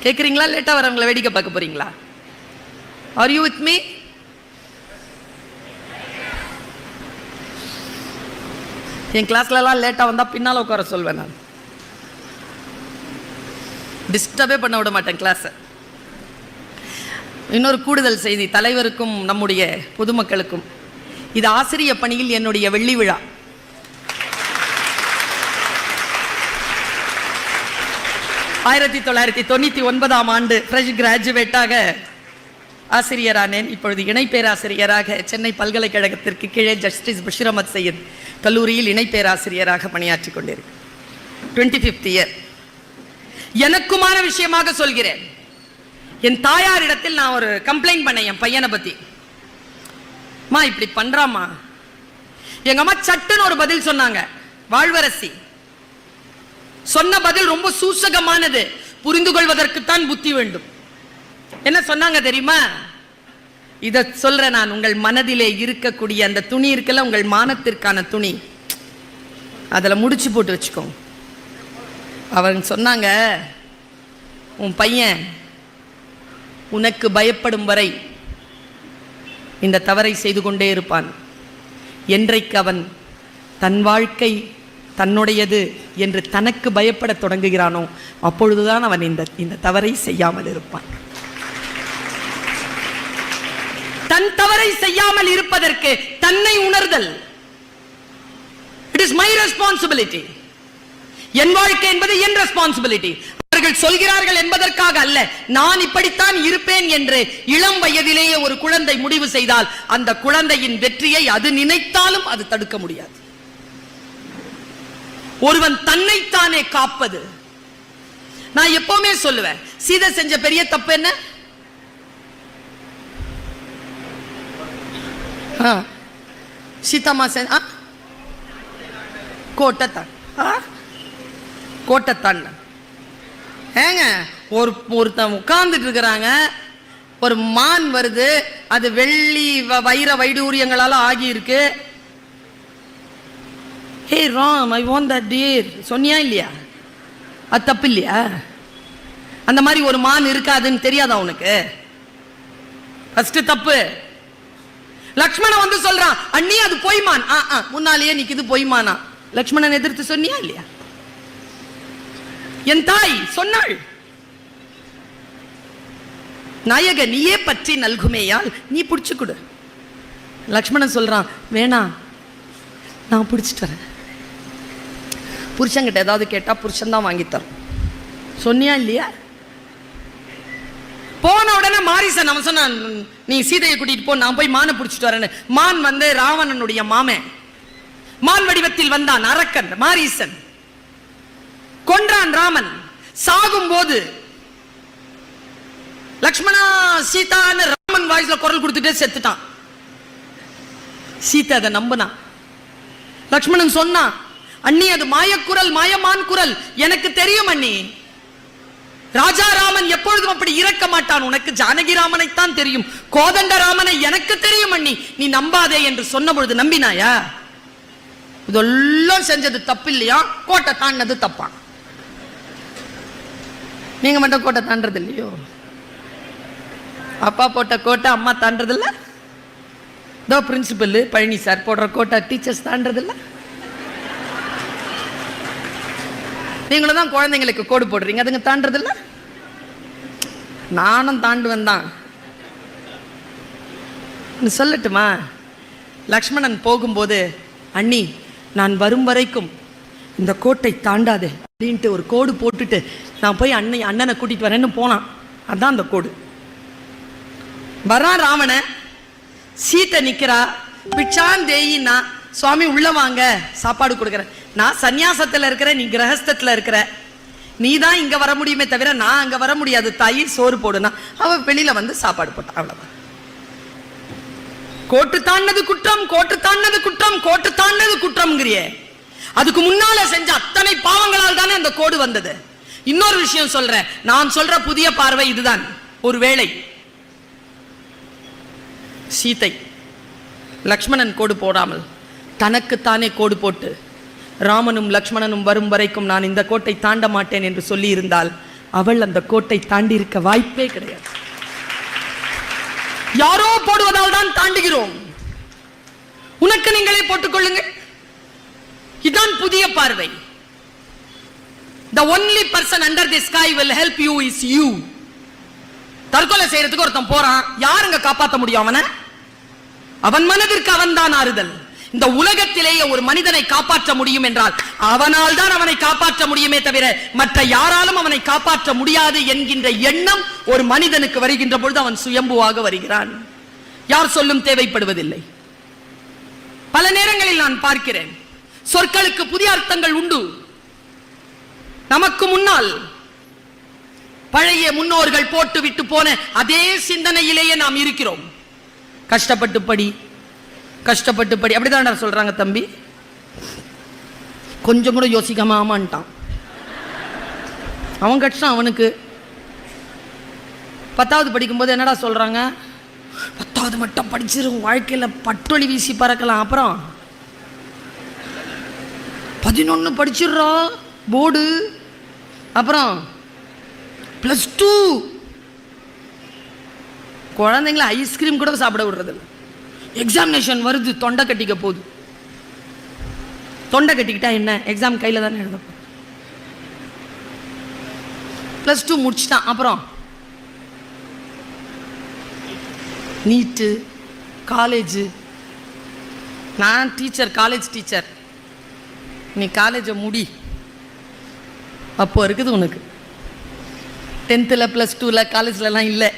கேட்குறீங்களா? லேட்டா வரவங்களை வேடிக்கை பார்க்க போறீங்களா? Are you with me? என் கிளாஸ்ல எல்லாம் லேட்டா வந்தா பின்னால உட்கார சொல்வேன், நான் டிஸ்டர்பே பண்ண விட மாட்டேன் கிளாஸை. இன்னொரு கூடுதல் செய்தி தலைவருக்கும் நம்முடைய பொதுமக்களுக்கும், இது ஆசிரிய பணியில் என்னுடைய வெள்ளி விழா. ஆயிரத்தி 1999 ஆண்டு ஃப்ரெஷ் கிராஜுவேட்டாக ஆசிரியரானேன். இப்பொழுது இணை பேராசிரியராக சென்னை பல்கலைக்கழகத்திற்கு கீழே ஜஸ்டிஸ் பஷீர் அஹ்மத் சையத் கல்லூரியில் இணை பேராசிரியராக பணியாற்றி கொண்டிருக்கிறேன். 25th year. எனக்குமான விஷயமாக சொல்கிறேன். என் தாயாரிடத்தில் நான் ஒரு கம்ப்ளைண்ட் பண்ணேன் என் பையனை பத்தி. மா இப்படி பண்றாமா? எங்க அம்மா சட்டுன்னு ஒரு பதில் சொன்னாங்க, வாழ்வரசி. சொன்ன பதில் ரொம்ப சூசகமானது, புரிந்து கொள்வதற்குத்தான் புத்தி வேண்டும். என்ன சொன்னாங்க தெரியுமா? இத சொல்றேன் நான், உங்கள் மனதிலே இருக்கக்கூடிய அந்த துணி இருக்குல்ல, உங்கள் மானத்திற்கான துணி, அதுல முடிச்சு போட்டு வச்சுக்கோங்க. அவங்க சொன்னாங்க, உன் பையன் உனக்கு பயப்படும் வரை இந்த தவறை செய்து கொண்டே இருப்பான். என்றைக்கு அவன் தன் வாழ்க்கை தன்னுடையது என்று தனக்கு பயப்பட தொடங்குகிறானோ அப்பொழுதுதான் அவன் இந்த தவறை செய்யாமல் இருப்பான். தன் தவறை செய்யாமல் இருப்பதற்கு தன்னை உணர்தல், இட் இஸ் மை ரெஸ்பான்சிபிலிட்டி. என் வாழ்க்கை என்பது என் ரெஸ்பான்சிபிலிட்டி. அவர்கள் சொல்கிறார்கள் என்பதற்காக அல்ல, நான் இப்படித்தான் இருப்பேன் என்று இளம் வயதிலேயே ஒரு குழந்தை முடிவு செய்தால் அந்த குழந்தையின் வெற்றியை அது நினைத்தாலும் அது தடுக்க முடியாது. ஒருவன் தன்னைத்தானே காப்பது. நான் எப்பவுமே சொல்லுவேன், சீதை செஞ்ச பெரிய தப்பு என்ன? சீதாமா கோட்டைத்தான் ஏங்க, ஒருத்தன் உட்கார்ந்துட்டு இருக்கிறாங்க, ஒரு மான் வருது, அது வெள்ளி வைர வைடூரியங்களால ஆகி இருக்கு. Hey Ram, I want that dear சொன்னியா இல்லையா? அது தப்பு இல்லையா? அந்த மாதிரி ஒரு மான் இருக்காதுன்னு தெரியாதா உனக்கு? ஃபர்ஸ்ட் தப்பு. லக்ஷ்மணன் வந்து சொல்றான், அண்ணி அது பொய்மான். முன்னாலேயே நிக்குது பொய்மானா. லக்ஷ்மணன் எதிர்த்து சொன்னியா இல்லையா? என் தாய் சொன்னாள், நாயக நீயே பற்றி நல்குமேயால் நீ பிடிச்சு கொடு. லக்ஷ்மணன் சொல்றான், வேணாம் நான் பிடிச்சிட்டு வரேன். புருஷன்கிட்ட ஏதாவது கேட்டா புருஷன் தான் வாங்கி தரும். சொன்னியா இல்லையா? போன உடனே மாரிசன் அவன் சொன்னான், நீ சீதையை கூட்டிட்டு போ, நான் போய் மானை பிடிச்சிட்டு வரேன்னு. மான் வந்து ராவணனுடைய மாமன், மான் வடிவத்தில் வந்தான் அரக்கன் மாரீசன். கொன்றான் ராமன். சாகும் போது லக்ஷ்மணா சீதான்னு ராமன் வாய்ஸ்ல குரல் கொடுத்துட்டே செத்துட்டான். சீதா அதை நம்பினா. லக்ஷ்மணன் சொன்னா, அண்ணி அது மாயக்குரல், மாயமான் குரல், எனக்கு தெரியும் அண்ணி. ராஜா ராமன் எப்பொழுதும் அப்படி இறக்க மாட்டான், உனக்கு ஜானகி ராமனைத்தான் தெரியும், கோதண்ட ராமனை எனக்கு தெரியும் அண்ணி, நீ நம்பாதே என்று சொன்ன பொழுது நம்பினாயா? இதெல்லாம் செஞ்சது தப்பு இல்லையா? கோட்டை தாண்டது தப்பா? நீங்க மட்டும் கோட்டை தாண்டது இல்லையோ? அப்பா போட்ட கோட்டை அம்மா தாண்டது இல்ல? இதோ பிரின்சிபல் பழனி சார் போடுற கோட்டை டீச்சர்ஸ் தாண்டது இல்ல? நீங்களும் தான் குழந்தைங்களுக்கு கோடு போடுறீங்க, அதுங்க தாண்டது இல்ல? நானும் தாண்டுவேன் தான். சொல்லட்டுமா? லக்ஷ்மணன் போகும்போது, அண்ணி நான் வரும் வரைக்கும் இந்த கோட்டை தாண்டாதே அப்படின்ட்டு ஒரு கோடு போட்டுட்டு நான் போய் அண்ணனை கூட்டிட்டு வரேன்னு போனான். அதான் அந்த கோடு. வரான் ராவண, சீத்தை நிக்கிறா, பிச்சான் தேயின்னா, சுவாமி உள்ள வாங்க சாப்பாடு கொடுக்குறேன். நான் சன்னியாசத்துல இருக்கிற, நீ கிரகஸ்தத்துல இருக்கிற, நீ தான் இங்க வர முடியுமே தவிர நான் அங்க வர முடியாது, தாயி சோறு போடுனா. அவ வெளியில வந்து சாப்பாடு போட்டான். அவ்வளவுதான். கோட்டு தாண்டது குற்றம், கோட்டு தாண்டது குற்றம், கோட்டு தாண்டது குற்றம்ங்கிறியே, அதுக்கு முன்னால செஞ்ச அத்தனை பாவங்களால் தானே அந்த கோடு வந்தது. இன்னொரு விஷயம் சொல்றேன், நான் சொல்ற புதிய பார்வை இதுதான். ஒருவேளை சீதை லக்ஷ்மணன் கோடு போடாமல் தனக்குத்தானே கோடு போட்டு ராமனும் லக்ஷ்மணனும் வரும் வரைக்கும் நான் இந்த கோட்டை தாண்ட மாட்டேன் என்று சொல்லி இருந்தால் அவள் அந்த கோட்டை தாண்டி இருக்க வாய்ப்பே கிடையாது. யாரோ போடுவதால் தான் தாண்டுகிறோம். உனக்கு நீங்களே போட்டுக்கொள்ளுங்கள். இதுதான் புதிய பார்வை. The only person under the sky will help you is you. தற்கொலை செய்யறதுக்கு ஒருத்தன் போறான், யாருங்க காப்பாற்ற முடியும் அவனை? அவன் மனதிற்கு அவன் தான் ஆறுதல். இந்த உலகத்திலேயே ஒரு மனிதனை காப்பாற்ற முடியும் என்றால் அவனால் தான் அவனை காப்பாற்ற முடியுமே தவிர மற்ற யாராலும் அவனை காப்பாற்ற முடியாது என்கின்ற எண்ணம் ஒரு மனிதனுக்கு வருகின்ற பொழுது அவன் சுயம்புவாக வருகிறான். யார் சொல்லும் தேவைப்படுவதில்லை. பல நேரங்களில் நான் பார்க்கிறேன், சொற்களுக்கு புதிய அர்த்தங்கள் உண்டு. நமக்கு முன்னால் பழைய முன்னோர்கள் போட்டு விட்டு போன அதே சிந்தனையிலேயே நாம் இருக்கிறோம். கஷ்டப்பட்டு படி, கஷ்டப்பட்டு படி, அப்படிதான் சொல்றாங்க தம்பி. கொஞ்சம் கூட யோசிக்காம ஆமான்ட்டான். அவன் கஷ்டம் அவனுக்கு. 10வது படிக்கும்போது என்னடா சொல்றாங்க, 10வது மட்டும் படிச்சிரும், வாழ்க்கையில பட்டொளி வீசி பறக்கலாம். அப்புறம் 11 படிச்சிடுறா போர்டு, அப்புறம் +2. குழந்தைங்கள ஐஸ்கிரீம் கூட சாப்பிட விடுறது இல்லை. எக்ஸாமினேஷன் வருது, தொண்டை கட்டிக்க போகுது. தொண்டை கட்டிக்கிட்டா என்ன, எக்ஸாம் கையில் தானே எழுத. +2 முடிச்சுட்டான். அப்புறம் நீட்டு, காலேஜு. நான் டீச்சர், காலேஜ் டீச்சர். நீ காலேஜை முடி, அப்போ இருக்குது உனக்கு. 10th +2 காலேஜ்லாம் இல்லை.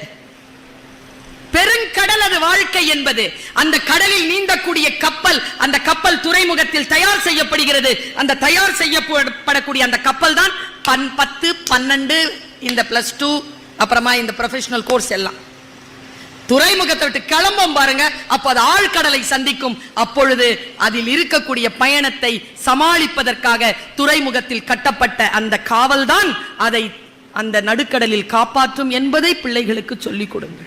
பெருங்கடல் அது வாழ்க்கை என்பது. அந்த கடலில் நீந்தக்கூடிய கப்பல், அந்த கப்பல் துறைமுகத்தில் தயார் செய்யப்படுகிறது. அந்த தயார் செய்யப்படக்கூடிய அந்த கப்பல் தான் 10, 12 இந்த +2 அப்புறமா இந்த ப்ரொஃபஷனல் கோர்ஸ் எல்லாம். துறைமுகத்தை விட்டு கிளம்பும் பாருங்க, அப்ப அது ஆழ்கடலை சந்திக்கும். அப்பொழுது அதில் இருக்கக்கூடிய பயணத்தை சமாளிப்பதற்காக துறைமுகத்தில் கட்டப்பட்ட அந்த காவல் தான் அதை அந்த நடுக்கடலில் காப்பாற்றும் என்பதை பிள்ளைகளுக்கு சொல்லிக் கொடுங்க.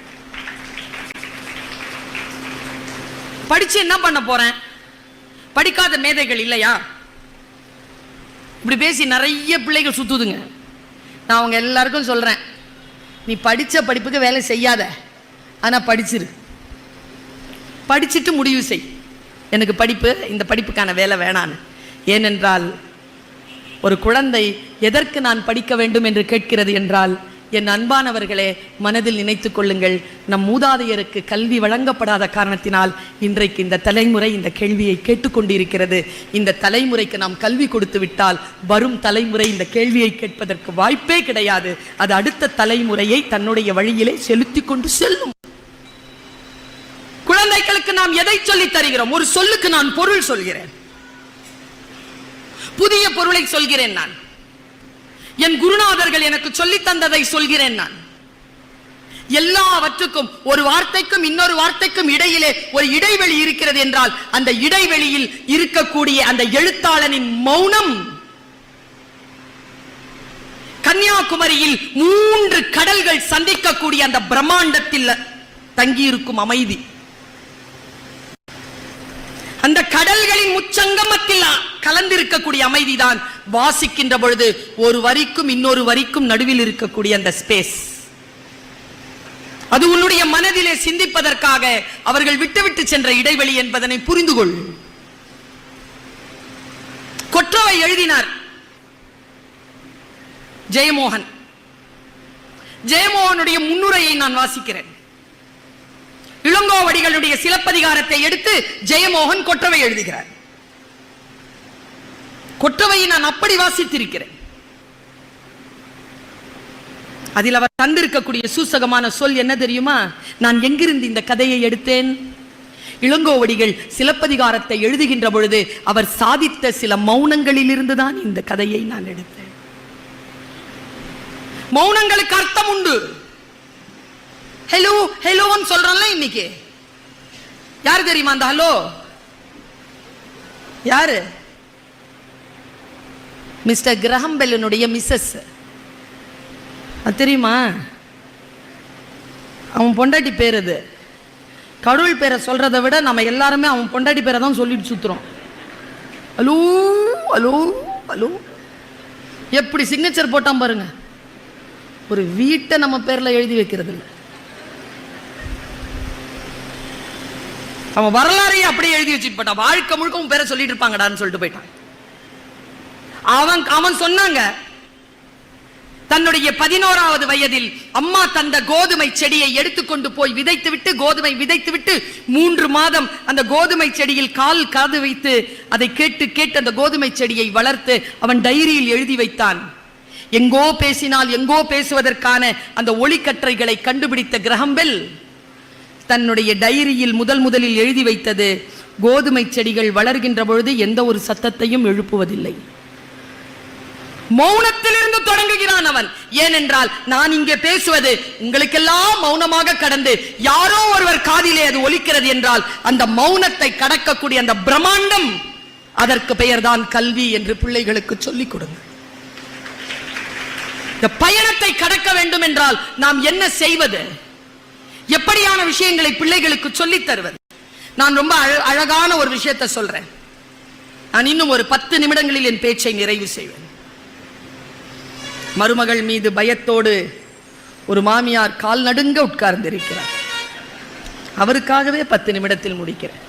படிச்சு என்ன பண்ண போறேன்? படிக்காத மேதைகள் இல்லையா? இப்படி பேசி நிறைய பிள்ளைகள் சுத்துதுங்க. நான் அவங்க எல்லாருக்கும் சொல்றேன், நீ படிச்ச படிப்புக்கு வேலை செய்யாத, ஆனா படிச்சிரு. படிச்சுட்டு முடிவு செய், எனக்கு படிப்பு, இந்த படிப்புக்கான வேலை வேணான்னு. ஏனென்றால் ஒரு குழந்தை எதற்கு நான் படிக்க வேண்டும் என்று கேட்கிறது என்றால், என் அன்பானவர்களே, மனதில் நினைத்துக் கொள்ளுங்கள், நம் மூதாதையருக்கு கல்வி வழங்கப்படாத காரணத்தினால் இன்றைக்கு இந்த தலைமுறை இந்த கேள்வியை கேட்டுக்கொண்டிருக்கிறது. இந்த தலைமுறைக்கு நாம் கல்வி கொடுத்து விட்டால் வரும் தலைமுறை இந்த கேள்வியை கேட்பதற்கு வாய்ப்பே கிடையாது. அது அடுத்த தலைமுறையை தன்னுடைய வழியிலே செலுத்தி கொண்டு செல்லும். குழந்தைகளுக்கு நாம் எதை சொல்லி தருகிறோம்? ஒரு சொல்லுக்கு நான் பொருள் சொல்கிறேன், புதிய பொருளை சொல்கிறேன். நான் என் குருநாதர்கள் எனக்கு சொல்லி தந்ததை சொல்கிறேன். நான் எல்லாவற்றுக்கும் ஒரு வார்த்தைக்கும் இன்னொரு வார்த்தைக்கும் இடையிலே ஒரு இடைவெளி இருக்கிறது என்றால் அந்த இடைவெளியில் இருக்கக்கூடிய அந்த எழுத்தாளனின் மௌனம் கன்னியாகுமரியில் 3 கடல்கள் சந்திக்கக்கூடிய அந்த பிரம்மாண்டத்தில் தங்கியிருக்கும் அமைதி, அந்த கடல்களின் உச்சங்கமத்தில் கலந்திருக்கக்கூடிய அமைதிதான் வாசிக்கின்ற பொழுது ஒரு வரிக்கும் இன்னொரு வரிக்கும் நடுவில் இருக்கக்கூடிய அந்த ஸ்பேஸ். அது உன்னுடைய மனதிலே சிந்திப்பதற்காக அவர்கள் விட்டுவிட்டு சென்ற இடைவெளி என்பதனை புரிந்து கொள். கொற்றவை எழுதினார் ஜெயமோகன். ஜெயமோகனுடைய முன்னுரையை நான் வாசிக்கிறேன். இளங்கோவடிகளுடைய சிலப்பதிகாரத்தை எடுத்து ஜெயமோகன் கொற்றவை எழுதுகிறார். கொற்றவையை நான் அப்படி வாசித்திருக்கிறேன். அதில் அவர் தந்திருக்கக்கூடிய சூசகமான சொல் என்ன தெரியுமா? நான் எங்கிருந்து இந்த கதையை எடுத்தேன்? இளங்கோவடிகள் சிலப்பதிகாரத்தை எழுதுகின்ற பொழுது அவர் சாதித்த சில மௌனங்களில் இருந்துதான் இந்த கதையை நான் எடுத்தேன். மௌனங்களுக்கு அர்த்தம் உண்டு. ஹலோ ஹலோன்னு சொல்றோம்ல இன்னைக்கு. யாரு தெரியுமா அந்த ஹலோ? யாரு? மிஸ்டர் கிரஹாம் பெல்லினுடைய மிஸ்ஸஸ். அது தெரியுமா? அவன் பொண்டாட்டி பேர். அது கடவுள் பேரை சொல்றதை விட நம்ம எல்லாருமே அவன் பொண்டாட்டி பேரை தான் சொல்லிட்டு சுத்துறோம். Hello hello hello. எப்படி சிக்னேச்சர் போட்டான் பாருங்க. ஒரு வீட்டை நம்ம பேர்ல எழுதி வைக்கிறது இல்லை. அவன் வரலாறையே அப்படியே எழுதி வச்சுட்டு போட்டான். வாழ்க்கை முழுக்க உன் பேரை சொல்லிட்டு இருப்பாங்கடான்னு சொல்லிட்டு போயிட்டான். அவன் சொன்னாங்க, தன்னுடைய 11வது வயதில் அம்மா தந்த கோதுமை செடியை எடுத்துக்கொண்டு போய் கோதுமை விதைத்து விட்டு 3 மாதம் அந்த கோதுமை செடியில் காது வைத்து அதை கேட்டு அந்த கோதுமை செடியை வளர்த்து அவன் டைரியில் எழுதி வைத்தான். எங்கோ பேசினால் எங்கோ பேசுவதற்கான அந்த ஒளிக்கற்றைகளை கண்டுபிடித்த கிரஹாம் பெல் தன்னுடைய டைரியில் முதலில் எழுதி வைத்தது, கோதுமை செடிகள் வளர்கின்ற பொழுது எந்த ஒரு சத்தத்தையும் எழுப்புவதில்லை. மௌனத்திலிருந்து தொடங்குகிறான் அவன். ஏனென்றால் நான் இங்கே பேசுவது உங்களுக்கெல்லாம் மௌனமாக கடந்து யாரோ ஒருவர் காதிலே அது ஒலிக்கிறது என்றால் அந்த மௌனத்தை கடக்கக்கூடிய அந்த பிரம்மாண்டம், அதற்கு பெயர்தான் கல்வி என்று பிள்ளைகளுக்கு சொல்லிக் கொடுங்க. இந்த பயணத்தை கடக்க வேண்டும் என்றால் நாம் என்ன செய்வது? எப்படியான விஷயங்களை பிள்ளைகளுக்கு சொல்லித் தருவது? நான் ரொம்ப அழகான ஒரு விஷயத்தை சொல்றேன். நான் இன்னும் ஒரு 10 நிமிடங்களில் என் பேச்சை நிறைவு செய்வேன். மருமகள் மீது பயத்தோடு ஒரு மாமியார் கால் நடுங்க உட்கார்ந்திருக்கிறார். அவருக்காகவே 10 நிமிடத்தில் முடிக்கிறேன்.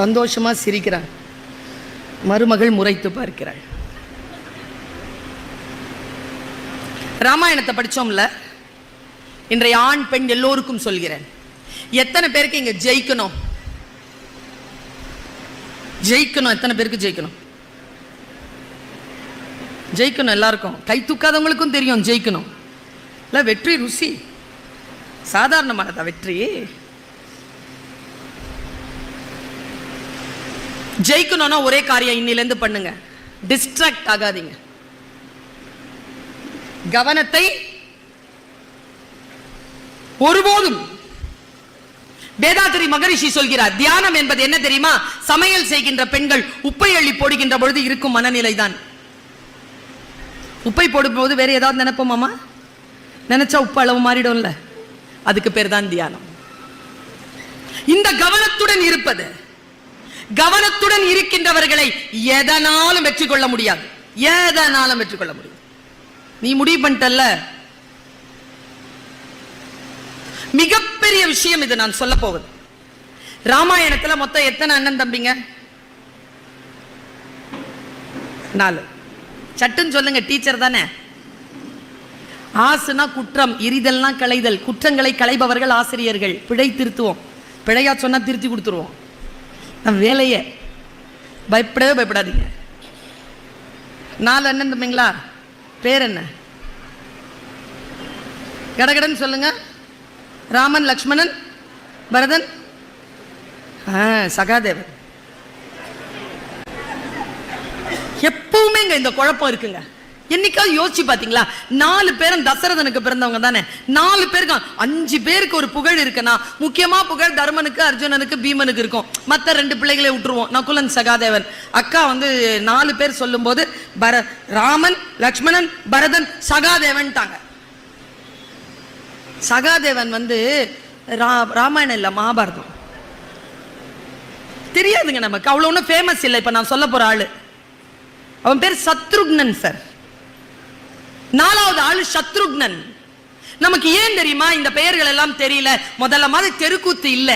சந்தோஷமா சிரிக்கிறார். மருமகள் முறைத்து பார்க்கிறாள். ராமாயணத்தை படிச்சோம்ல, இன்றைய ஆண் பெண் எல்லோருக்கும் சொல்கிறேன், எத்தனை பேருக்கு இங்க ஜெயிக்கணும்? எத்தனை பேருக்கு ஜெயிக்கணும்? எல்லாருக்கும். கை தூக்காதவங்களுக்கும் தெரியும் ஜெயிக்கணும். இல்ல, வெற்றி ருசி சாதாரணமானதா? வெற்றி ஜெயிக்கணும்னா ஒரே காரியம் இன்னிலிருந்து பண்ணுங்க. டிஸ்ட்ராக்ட் ஆகாதீங்க. கவனத்தை ஒருபோதும். வேதாத்திரி மகரிஷி சொல்கிறார், தியானம் என்பது என்ன தெரியுமா? சமையல் செய்கின்ற பெண்கள் உப்பை அள்ளி போடுகின்ற பொழுது இருக்கும் மனநிலை தான். உப்பை போடும்போது வேற ஏதாவது நினைப்போமாமா? நினைச்சா உப்பு அளவு மாறிடும்ல. அதுக்கு பேர் தான் தியானம். இந்த கவனத்துடன் இருப்பது. கவனத்துடன் இருக்கின்றவர்களை எதனாலும் வெற்றி கொள்ள முடியாது. எதனாலும் வெற்றி கொள்ள முடியும். நீ முடிவு பண்ணிட்டல்ல. மிகப்பெரிய விஷயம் இது நான் சொல்ல போவது. ராமாயணத்துல மொத்தம் எத்தனை அண்ணன் தம்பிங்க? 4. சட்டுன்னு சொல்லுங்க, டீச்சர் தானே. ஆசுனா குற்றம், இரிதல்னா களைதல். குற்றங்களை களைபவர்கள் ஆசிரியர்கள். பிழை திருத்துவோம். பிழையா சொன்னா திருத்தி கொடுத்துருவோம். நம் வேலையே. பயப்படவே பயப்படாதீங்க. 4 அண்ணன் தம்பிங்களா? பேர் என்ன? கடகடன் சொல்லுங்க. ராமன், லக்ஷ்மணன், பரதன், சகாதேவன். எப்பவுமே இந்த குழப்பம் இருக்குங்க. என்னைக்காவது யோசிச்சு பாத்தீங்களா? 4 பேரும் தசரதனுக்கு பிறந்தவங்க தானே. 4 பேருக்கு 5 பேருக்கு ஒரு புகழ் இருக்குன்னா, முக்கியமா புகழ் தர்மனுக்கு, அர்ஜுனனுக்கு, பீமனுக்கு இருக்கும். மத்த 2 பிள்ளைகளை விட்டுருவோம். நகுலன், சகாதேவன். அக்கா 4 பேர் சொல்லும் போது ராமன், லக்ஷ்மணன், பரதன், சகாதேவன் தாங்க. சகாதேவன் ராமாயணம் இல்ல, மகாபாரதம். தெரியாதுங்க நமக்கு, அவ்வளவு ஒன்றும் ஃபேமஸ் இல்லை. இப்ப நான் சொல்ல போற ஆளு அவன் பேர் சத்ருக்னன் சார். 4வது ஆளு சத்ருக்னன். நமக்கு ஏன் தெரியுமா இந்த பெயர்கள் எல்லாம் தெரியல? முதல்ல மாதிரி தெருக்கூத்து இல்ல,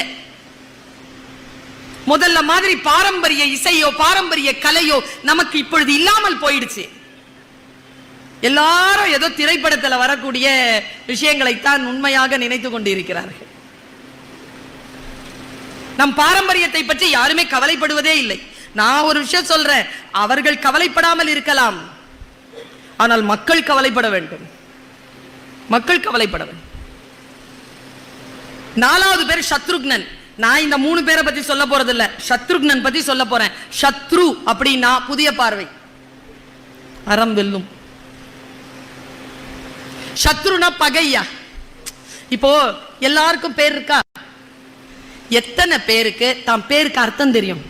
முதல்ல மாதிரி பாரம்பரிய இசையோ பாரம்பரிய கலையோ நமக்கு இப்பொழுது இல்லாமல் போயிடுச்சு. எல்லாரும் ஏதோ திரைப்படத்தில் வரக்கூடிய விஷயங்களைத்தான் உண்மையாக நினைத்து கொண்டிருக்கிறார்கள். நம் பாரம்பரியத்தை பற்றி யாருமே கவலைப்படுவதே இல்லை. நான் ஒரு விஷயம் சொல்றேன், அவர்கள் கவலைப்படாமல் இருக்கலாம், ஆனால் மக்கள் கவலைப்பட வேண்டும். மக்கள் கவலைப்பட வேண்டும். 4வது பேர் சத்ருக்னன். நான் இந்த 3 பேரை பத்தி சொல்ல போறது இல்ல, சத்ருக்னன் பத்தி சொல்ல போறேன். சத்ரு அப்படின்னா புதிய பார்வை, அறம் வெல்லும். சத்ருனா பகையா. இப்போ எல்லாருக்கும் பேர் இருக்கா? எத்தனை பேருக்கு தாம் பேருக்கு அர்த்தம் தெரியும்?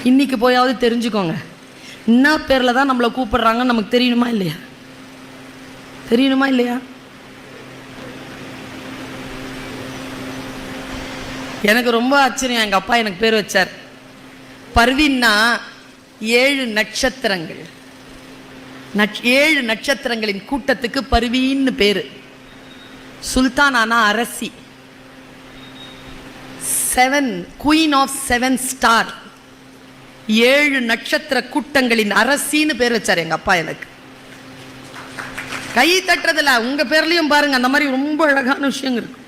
இன்னைக்கு போயாவது தெரிஞ்சுக்கோங்க. என்ன பேர்ல தான் நம்மளை கூப்பிடுறாங்கன்னு நமக்கு தெரியணுமா இல்லையா? தெரியணுமா இல்லையா? எனக்கு ரொம்ப ஆச்சரியம். எங்க அப்பா எனக்கு பேர் வச்சார். பர்வீன்னா 7 நட்சத்திரங்கள். 7 நட்சத்திரங்களின் கூட்டத்துக்கு பர்வீன்னு பேரு. சுல்தானானா அரசி. 7 குயின் ஆஃப் 7 ஸ்டார். 7 நட்சத்திர கூட்டங்களின் அரசின்னு பேர் வச்சார் எங்க அப்பா எனக்கு. கை தட்டுறதுல உங்க பேர்லயும் பாருங்க, அந்த மாதிரி ரொம்ப அழகான விஷயங்கள் இருக்கு.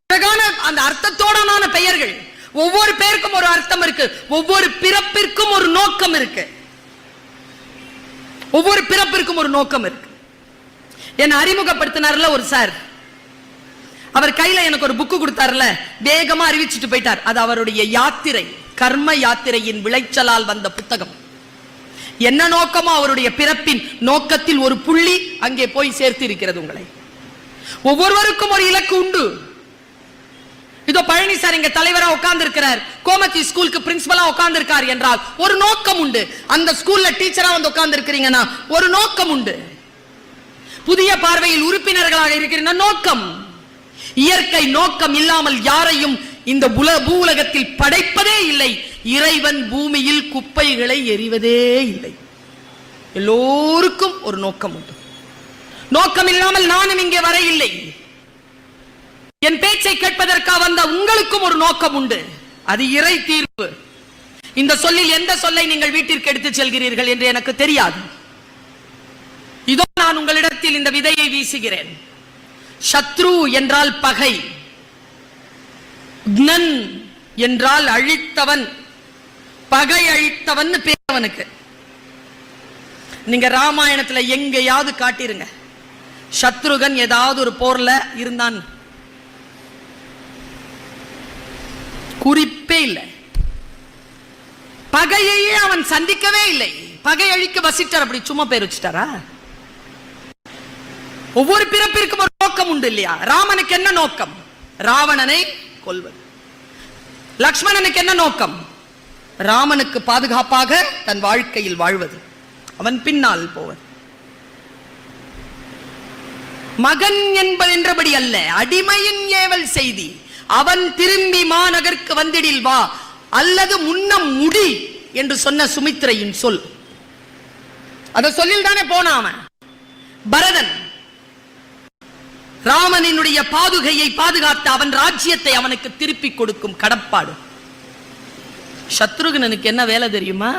அழகான அந்த அர்த்தத்தோடான பெயர்கள். ஒவ்வொரு பேருக்கும் ஒரு அர்த்தம் இருக்கு. ஒவ்வொரு பிறப்பிற்கும் ஒரு நோக்கம் இருக்கு. ஒவ்வொரு பிறப்பிற்கும் ஒரு நோக்கம் இருக்கு. என்ன அறிமுகப்படுத்தினார்ல ஒரு சார், அவர் கையில எனக்கு ஒரு புக்கு கொடுத்தார்ல, வேகமா அறிவிச்சுட்டு போயிட்டார். அது அவருடைய யாத்திரை, கர்ம யாத்திரையின் விளைச்சலால் வந்த புத்தகம். என்ன நோக்கமோ அவருடைய பிறப்பின் நோக்கத்தில் ஒரு புள்ளி அங்கே போய் சேர்த்து இருக்கிறது உங்களை. ஒவ்வொருவருக்கும் ஒரு இலக்கு உண்டு. இதோ பழனி சார் இங்க தலைவரா உட்கார்ந்து இருக்கிறார், கோமதி ஸ்கூலுக்கு பிரின்சிபலா உட்கார்ந்து இருக்கார் என்றால் ஒரு நோக்கம் உண்டு. அந்த ஸ்கூல்ல டீச்சரா வந்து உட்கார்ந்து இருக்கிறீங்கன்னா ஒரு நோக்கம் உண்டு. புதிய பார்வையில் உறுப்பினர்களாக இருக்கிற நோக்கம். இயற்கை நோக்கம் இல்லாமல் யாரையும் இந்த பூவுலகத்தில் படைப்பதே இல்லை. இறைவன் பூமியில் குப்பைகளை எறிவதே இல்லை. எல்லோருக்கும் ஒரு நோக்கம் உண்டு. நோக்கம் இல்லாமல் நானும் இங்கே வர இல்லை. என் பேச்சை கேட்பதற்காக வந்த உங்களுக்கும் ஒரு நோக்கம் உண்டு. அது இறை தீர்ப்பு. இந்த சொல்லில் எந்த சொல்லை நீங்கள் வீட்டிற்கு எடுத்து செல்கிறீர்கள் என்று எனக்கு தெரியாது. இதோ நான் உங்களிடத்தில் இந்த விதையை வீசுகிறேன். சத்ரு என்றால் பகை, க்னன் என்றால் அழித்தவன், பகை அழித்தவன் பேரவனுக்கு. நீங்க ராமாயணத்துல எங்கேயாவது காட்டிருங்க சத்ருகன் ஏதாவது ஒரு போர்ல இருந்தான், குறிப்பே இல்லை. பகையையே அவன் சந்திக்கவே இல்லை. பகை அழிக்க வசிட்டார், அப்படி சும்மா பேர் வச்சுட்டாரா? ஒவ்வொரு பிறப்பிற்கும் ஒரு நோக்கம் உண்டு இல்லையா? ராமனுக்கு என்ன நோக்கம்? ராவணனை கொல்வது. லக்ஷ்மணனுக்கு என்ன நோக்கம்? ராமனுக்கு பாதுகாப்பாக தன் வாழ்க்கையில் வாழ்வது, அவன் பின்னால் போவது. மகன் என்பதென்றபடி அல்ல, அடிமையின் ஏவல் செய்தி. அவன் திரும்பி மாநகருக்கு வந்திடில் வா, அல்லது முன்னம் முடி என்று சொன்ன சுமித்திரையின் சொல். அத சொல்லில் தானே போனான் அவன். பரதன் ராமனினுடைய பாதுகையை பாதுகாத்த அவன் ராஜ்யத்தை அவனுக்கு திருப்பி கொடுக்கும் கடப்பாடு. சத்ருகனுக்கு என்ன வேலை தெரியுமா?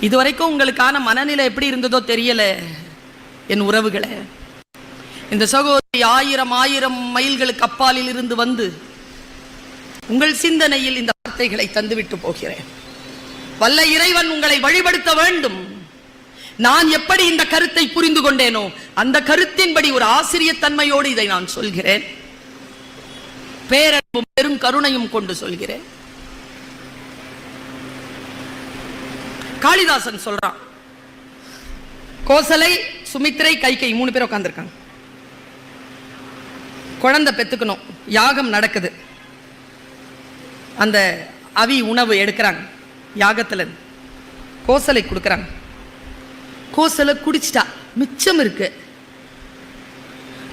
இதுவரைக்கும் உங்களுக்கான மனநிலை எப்படி இருந்ததோ தெரியல என் உறவுகளே. இந்த சகோதரி 1000 மைல்களுக்கு அப்பாலில் இருந்து வந்து உங்கள் சிந்தனையில் இந்த வார்த்தைகளை தந்துவிட்டு போகிறேன். வல்ல இறைவன் உங்களை வழிபடுத்த வேண்டும். நான் எப்படி இந்த கருத்தை புரிந்து கொண்டேனோ அந்த கருத்தின்படி ஒரு ஆசிரியத்தன்மையோடு இதை நான் சொல்கிறேன். பேர பெரும் கருணையும் கொண்டு சொல்கிறேன். காளிதாசன் சொல்றான், கோசலை, சுமித்திரை, கைகேயி 3 பேர் உட்கார்ந்திருக்காங்க. குழந்தை பெத்துக்கணும், யாகம் நடக்குது. அந்த அவி உணவு எடுக்கிறாங்க யாகத்துல, கோசலை கொடுக்கறாங்க. கோசலை குடிச்சிட்டா, மிச்சம் இருக்கு,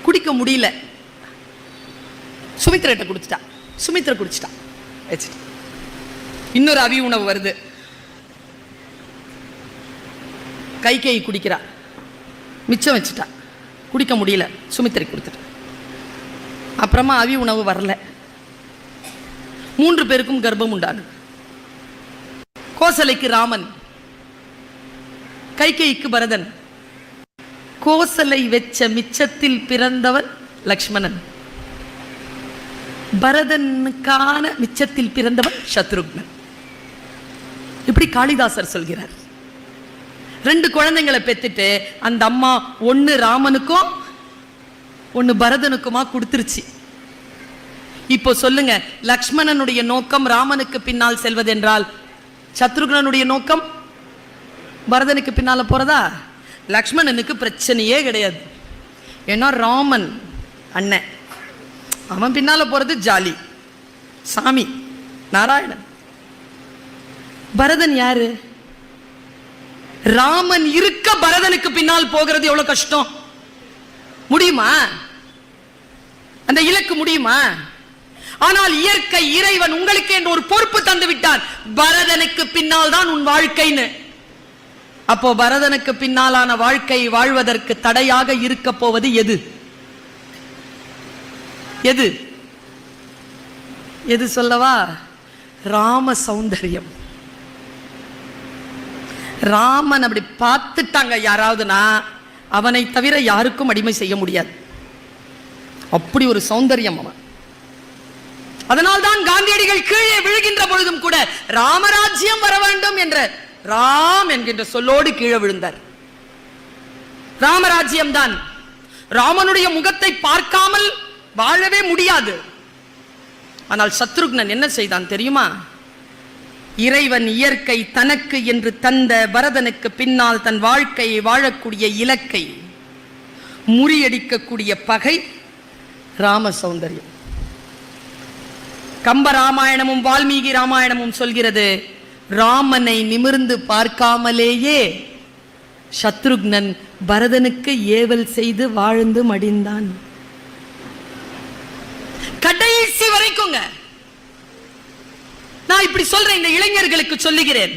குடிக்க முடியல. சுமித்திரட்ட குடிச்சிட்டா, சுமித்திர குடிச்சிட்டா, வச்சுட்டு இன்னொரு அவி உணவு வருது. கைகேயி குடிக்கிறா, மிச்சம் வச்சுட்டா, குடிக்க முடியல, சுமித்திரை கொடுத்துட்டா. அப்புறமா அவி உணவு வரல, 3 பேருக்கும் கர்ப்பம் உண்டானது. கோசலைக்கு ராமன், கைகேயிக்கு பரதன். கோசலை வெச்ச மிச்சத்தில் பிறந்தவன் லக்ஷ்மணன், பரதனுக்கான மிச்சத்தில் பிறந்தவன் சத்ருக்னன். இப்படி காளிதாசர் சொல்கிறார். 2 குழந்தைங்களை பெத்துட்டு அந்த அம்மா ஒன்னு ராமனுக்கும் ஒன்னு பரதனுக்குமா கொடுத்துருச்சு. இப்போ சொல்லுங்க, லக்ஷ்மணனுடைய நோக்கம் ராமனுக்கு பின்னால் செல்வதென்றால் சத்ருக்னனுடைய நோக்கம் பரதனுக்கு பின்னால போறதா? லக்ஷ்மணனுக்கு பிரச்சனையே கிடையாது. ஏன்னா ராமன் அண்ணன், அவன் பின்னால போறது ஜாலி, சாமி நாராயணன். பரதன் யாரு? ராமன் இருக்க பரதனுக்கு பின்னால் போகிறது எவ்வளவு கஷ்டம். முடியுமா? அந்த இலக்கு முடியுமா? ஆனால் இயற்கை இறைவன் உங்களுக்கு என்று ஒரு பொறுப்பு தந்து விட்டான், பரதனுக்கு பின்னால் தான் உன் வாழ்க்கைன்னு. அப்போ பரதனுக்கு பின்னாலான வாழ்க்கை வாழ்வதற்கு தடையாக இருக்க போவது எது? எது எது சொல்லவா? ராம சௌந்தரியம். ராமன் அப்படி பார்த்துட்டாங்க யாராவதுனா, அவனை தவிர யாருக்கும் அடிமை செய்ய முடியாது. அப்படி ஒரு சௌந்தரியம் அவன். அதனால்தான் காந்தியடிகள் கீழே விழுகின்ற பொழுதும் கூட ராமராஜ்யம் வர வேண்டும் என்ற ராம் என்கின்ற சொல்லோடு கீழே விழுந்தார். ராமராஜ்யம் தான். ராமனுடைய முகத்தை பார்க்காமல் வாழவே முடியாது. ஆனால் சத்ருக்னன் என்ன செய்தான் தெரியுமா? இறைவன் இயற்கை தனக்கு என்று தந்த பரதனுக்கு பின்னால் தன் வாழ்க்கையை வாழக்கூடிய இலக்கை முறியடிக்கக்கூடிய பகை ராம சௌந்தரியம். கம்ப ராமாயணமும் வால்மீகி ராமாயணமும் சொல்கிறது, ராமனை நிமிர்ந்து பார்க்காமலேயே சத்ருக்னன் பரதனுக்கு ஏவல் செய்து வாழ்ந்து மடிந்தான். கடைசி வரைக்கும் நான் இப்படி சொல்றேன், இந்த இளைஞர்களுக்கு சொல்லுகிறேன்,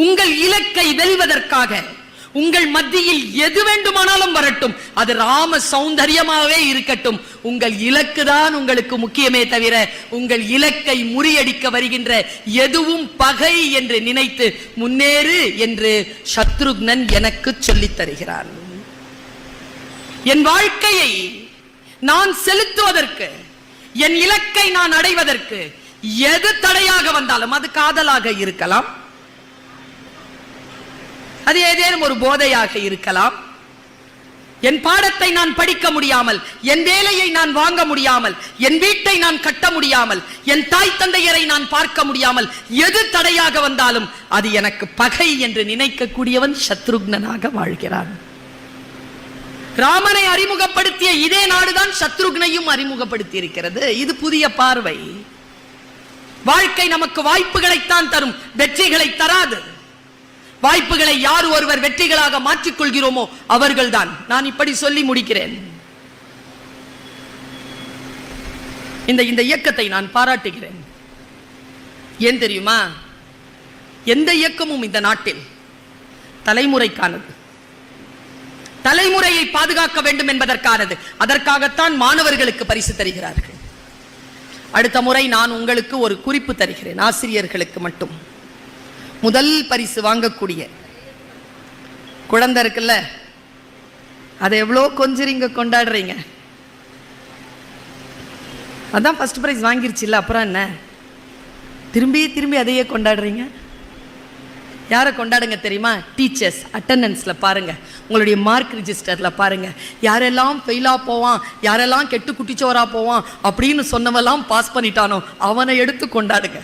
உங்கள் இலக்கை வெல்வதற்காக உங்கள் மத்தியில் எது வேண்டுமானாலும் வரட்டும், அது ராம சௌந்தரியமாகவே இருக்கட்டும், உங்கள் இலக்கு தான் உங்களுக்கு முக்கியமே தவிர உங்கள் இலக்கை முறியடிக்க வருகின்ற எதுவும் பகை என்று நினைத்து முன்னேறு என்று சத்ருக்னன் எனக்கு சொல்லித் தருகிறான். என் வாழ்க்கையை நான் செலுத்துவதற்கு, என் இலக்கை நான் அடைவதற்கு எது தடையாக வந்தாலும், அது காதலாக இருக்கலாம், அது ஏதேனும் ஒரு போதையாக இருக்கலாம், என் பாடத்தை நான் படிக்க முடியாமல், என் வேலையை நான் வாங்க முடியாமல், என் வீட்டை நான் கட்ட முடியாமல், என் தாய் தந்தையரை நான் பார்க்க முடியாமல், எது தடையாக வந்தாலும் அது எனக்கு பகை என்று நினைக்கக்கூடியவன் சத்ருக்னனாக வாழ்கிறான். ராமனை அறிமுகப்படுத்திய இதே நாடுதான் சத்ருக்னையும் அறிமுகப்படுத்தி இருக்கிறது. இது புதிய பார்வை. வாழ்க்கை நமக்கு வாய்ப்புகளைத்தான் தரும், வெற்றிகளை தராது. வாய்ப்புகளை யார் ஒருவர் வெற்றிகளாக மாற்றிக்கொள்கிறோமோ அவர்கள்தான். நான் இப்படி சொல்லி முடிக்கிறேன். இந்த இயக்கத்தை நான் பாராட்டுகிறேன். ஏன் தெரியுமா? எந்த இயக்கமும் இந்த நாட்டில் தலைமுறைக்கானது, தலைமுறையை பாதுகாக்க வேண்டும் என்பதற்கானது. அதற்காகத்தான் மாணவர்களுக்கு பரிசு தருகிறார்கள். அடுத்த முறை நான் உங்களுக்கு ஒரு குறிப்பு தருகிறேன், ஆசிரியர்களுக்கு மட்டும். முதல் பரிசு வாங்கக்கூடிய குழந்தை இருக்குல்ல, அதை எவ்வளோ கொஞ்சம் கொண்டாடுறீங்க. அதான் ஃபர்ஸ்ட் பிரைஸ் வாங்கிருச்சு இல்ல, அப்புறம் என்ன திரும்பி திரும்பி அதையே கொண்டாடுறீங்க? யாரை கொண்டாடுங்க தெரியுமா? டீச்சர்ஸ். அட்டெண்டன்ஸ்ல பாருங்க, உங்களுடைய மார்க் ரிஜிஸ்டர்ல பாருங்க, யாரெல்லாம் ஃபெயிலா போவான், யாரெல்லாம் கெட்டு குட்டிச்சோரா போவான் அப்படின்னு சொன்னவெல்லாம் பாஸ் பண்ணிட்டானோ அவனை எடுத்து கொண்டாடுங்க.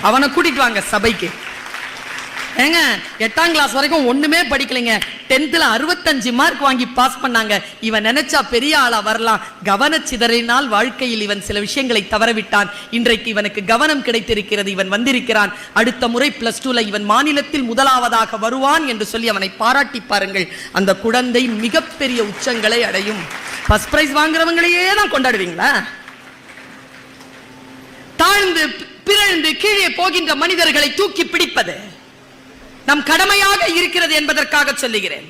அவனை கூட்டிட்டு வாங்க சபைக்கு. ஏங்க 8ஆம் கிளாஸ் வரைக்கும் ஒண்ணுமே படிக்கலைங்க, 10th 65 மார்க் வாங்கி பாஸ் பண்ணாங்க. இவன் நினைச்சா பெரிய ஆளா வரலாம். கவனச்சிதறினால் வாழ்க்கையில் இவன் சில விஷயங்களை தவறவிட்டான். இன்றைக்கு இவனுக்கு கவனம் கிடைத்திருக்கிறது, இவன் வந்திருக்கிறான். அடுத்த முறை +2ல இவன் மாநிலத்தில் முதலாவதாக வருவான் என்று சொல்லி அவனை பாராட்டி பாருங்கள். அந்த குழந்தை மிகப்பெரிய உச்சங்களை அடையும். ஃபர்ஸ்ட் பிரைஸ் வாங்குறவங்களையே தான் கொண்டாடுவீங்களா? தாழ்ந்து பிறழ்ந்து கீழே போகின்ற மனிதர்களை தூக்கி பிடிப்பது நம் கடமையாக இருக்கிறது என்பதற்காக சொல்லுகிறேன்.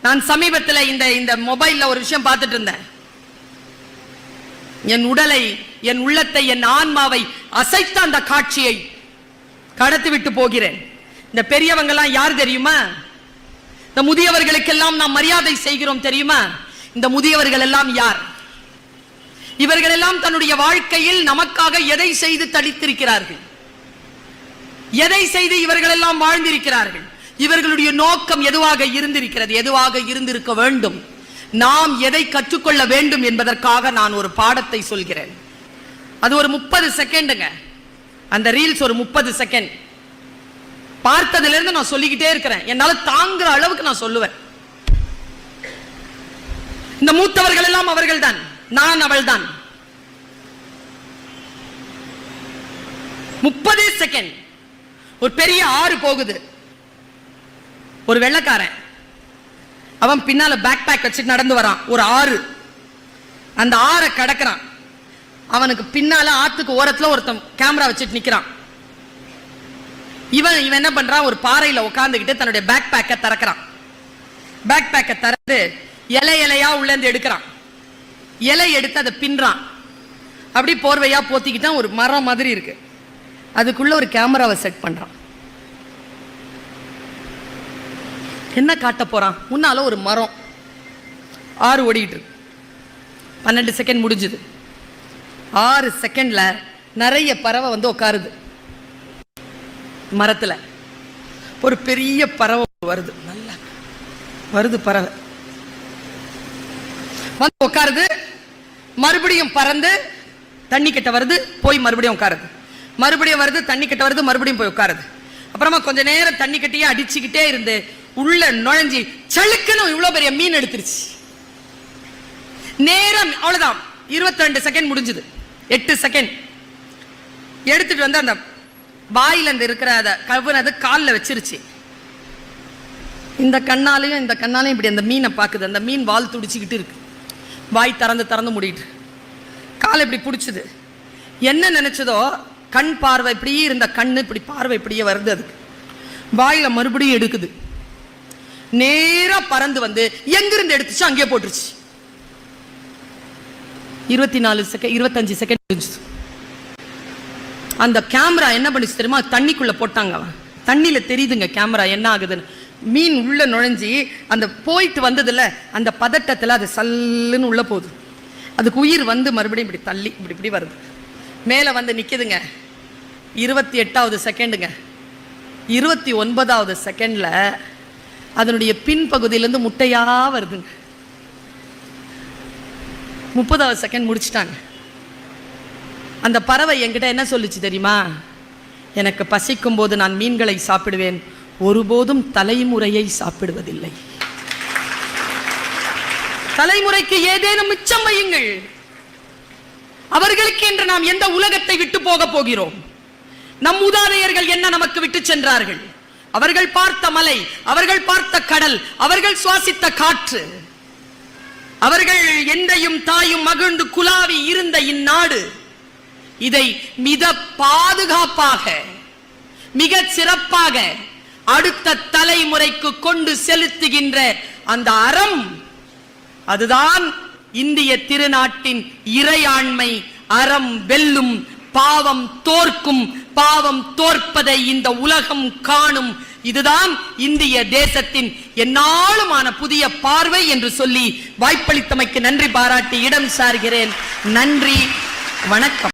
நான் சமீபத்தில் இந்த மொபைல்ல ஒரு விஷயம் பார்த்துட்டு இருந்தேன். என் உடலை, என் உள்ளத்தை, என் ஆன்மாவை அசைத்த அந்த காட்சியை கடத்தி விட்டு போகிறேன். இந்த பெரியவங்க எல்லாம் யார் தெரியுமா? இந்த முதியவர்களுக்கெல்லாம் நாம் மரியாதை செய்கிறோம் தெரியுமா? இந்த முதியவர்கள் எல்லாம் யார்? இவர்கள் எல்லாம் தன்னுடைய வாழ்க்கையில் நமக்காக எதை செய்து தடித்திருக்கிறார்கள்? எதை செய்து இவர்கள் எல்லாம் வாழ்ந்திருக்கிறார்கள்? இவர்களுடைய நோக்கம் எதுவாக இருந்திருக்கிறது? எதுவாக இருந்திருக்க வேண்டும்? நாம் எதை கற்றுக்கொள்ள வேண்டும் என்பதற்காக நான் ஒரு பாடத்தை சொல்கிறேன். அது ஒரு 30 செகண்டுங்க. அந்த ரீல்ஸ் ஒரு 30 செகண்ட். பார்த்ததுல இருந்து நான் சொல்லிக்கிட்டே இருக்கிறேன். என்னால தாங்குற அளவுக்கு நான் சொல்லுவேன். இந்த மூத்தவர்கள் எல்லாம் அவர்கள் தான், நான் அவள் தான். 30 செகண்ட். ஒரு பெரிய ஆறு போகுது. ஒரு வெள்ளைக்காரன், அவன் பின்னால பேக் பேக் வச்சு நடந்து வரான். ஒரு ஆறு, அந்த ஆறை கடக்கிறான். அவனுக்கு பின்னால ஆத்துக்கு ஓரத்துல ஒருத்தன் கேமரா வச்சுட்டு நிக்கிறான். இவன் என்ன பண்றான்? ஒரு பாறையில உட்கார்ந்துகிட்டு தன்னுடைய பேக் பேக்கை திறக்கிறான். பேக் பேக்கை திறந்து இலை இலையா உள்ள இருந்து எடுக்கிறான். இலை எடுத்து அதை பின்றான். அப்படி போர்வையா போத்திக்கிட்டான். ஒரு மரம் மாதிரி இருக்கு, அதுக்குள்ள ஒரு கேமராவை செட் பண்றான். என்ன காட்ட போறான்? முன்னால ஒரு மரம், ஆறு ஓடிட்டு இருக்கு. 12 செகண்ட் முடிஞ்சது. 6 செகண்ட்ல நிறைய பறவை வந்து உட்காருது மரத்துல. ஒரு பெரிய பறவை வருது, நல்லா வருது பறவை வந்து உட்காருது. மறுபடியும் பறந்து தண்ணி கிட்ட வருது, போய் மறுபடியும் உட்காருது. மறுபடியும் வருது, தண்ணி கிட்ட வருது, மறுபடியும் போய் உட்காருது. அப்புறமா கொஞ்ச நேரம் தண்ணி கட்டியே அடிச்சுக்கிட்டே இருந்து உள்ள நுழைஞ்சி சளுக்குன்னு இவ்வளவு பெரிய மீன் எடுத்துருச்சு. நேரம் அவ்வளவுதான். 22 செகண்ட் முடிஞ்சது. 8 செகண்ட் எடுத்துட்டு வந்து அந்த வாயில இருந்து இருக்கிற அதை கவுனது காலில் வச்சிருச்சு. இந்த கண்ணாலையும் இந்த கண்ணாலையும் இப்படி அந்த மீனை பார்க்குது. அந்த மீன் வால் துடிச்சுக்கிட்டு இருக்கு. வாய் திறந்து திறந்து மூடிட்டு காலை இப்படி பிடிச்சது. என்ன நினைச்சதோ, கண் பார்வை இப்படியே இருந்த கண்ணு இப்படி பார்வை இப்படியே வருது. அதுக்கு வாயில மறுபடியும் எடுக்குது. நேரா பறந்து வந்து எங்கிருந்து எடுத்துச்சு அங்கே போட்டுருச்சு. 24 செகண்ட் 25 செகண்ட் முடிஞ்சது. அந்த கேமரா என்ன பண்ணிச்சு தெரியுமா? தண்ணிக்குள்ள போட்டாங்க. அவன் தண்ணியில தெரியுதுங்க கேமரா என்ன ஆகுதுன்னு. மீன் உள்ள நுழைஞ்சி அந்த போயிட்டு வந்ததுல அந்த பதட்டத்துல அது சல்லுன்னு உள்ள போகுது. அதுக்கு உயிர் வந்து மறுபடியும் இப்படி தள்ளி இப்படி இப்படி வருது. மேல வந்து நிக்குதுங்க. 28வது செகண்டுங்க. 29வது செகண்ட்ல அதனுடைய பின்பகுதியிலிருந்து முட்டையா வருதுங்க. 30வது செகண்ட் முடிச்சிட்டாங்க. அந்த பறவை என்கிட்ட என்ன சொல்லுச்சு தெரியுமா? எனக்கு பசிக்கும் போது நான் மீன்களை சாப்பிடுவேன், ஒருபோதும் தலைமுறையை சாப்பிடுவதில்லை. தலைமுறைக்கு ஏதேனும் மிச்சம் வையுங்கள். அவர்களுக்கு என்று நாம் எந்த உலகத்தை விட்டு போக போகிறோம்? நம் மூதாதையர்கள் என்ன நமக்கு விட்டு சென்றார்கள்? அவர்கள் பார்த்த மலை, அவர்கள் பார்த்த கடல், அவர்கள் சுவாசித்த காற்று, அவர்கள் எந்தையும் தாயும் மகிழ்ந்து குலாவி இருந்த இந்நாடு, இதை மிக பாதுகாப்பாக மிக சிறப்பாக அடுத்த தலைமுறைக்கு கொண்டு செலுத்துகின்ற அந்த அறம், அதுதான் இந்திய திருநாட்டின் இறையாண்மை. அறம் வெல்லும், பாவம் தோற்கும், பாவம் தோற்பதை இந்த உலகம் காணும். இதுதான் இந்திய தேசத்தின் எந்நாளுமான புதிய பார்வை என்று சொல்லி வாய்ப்பளித்தமைக்கு நன்றி பாராட்டி இடம் சார்கிறேன். நன்றி, வணக்கம்.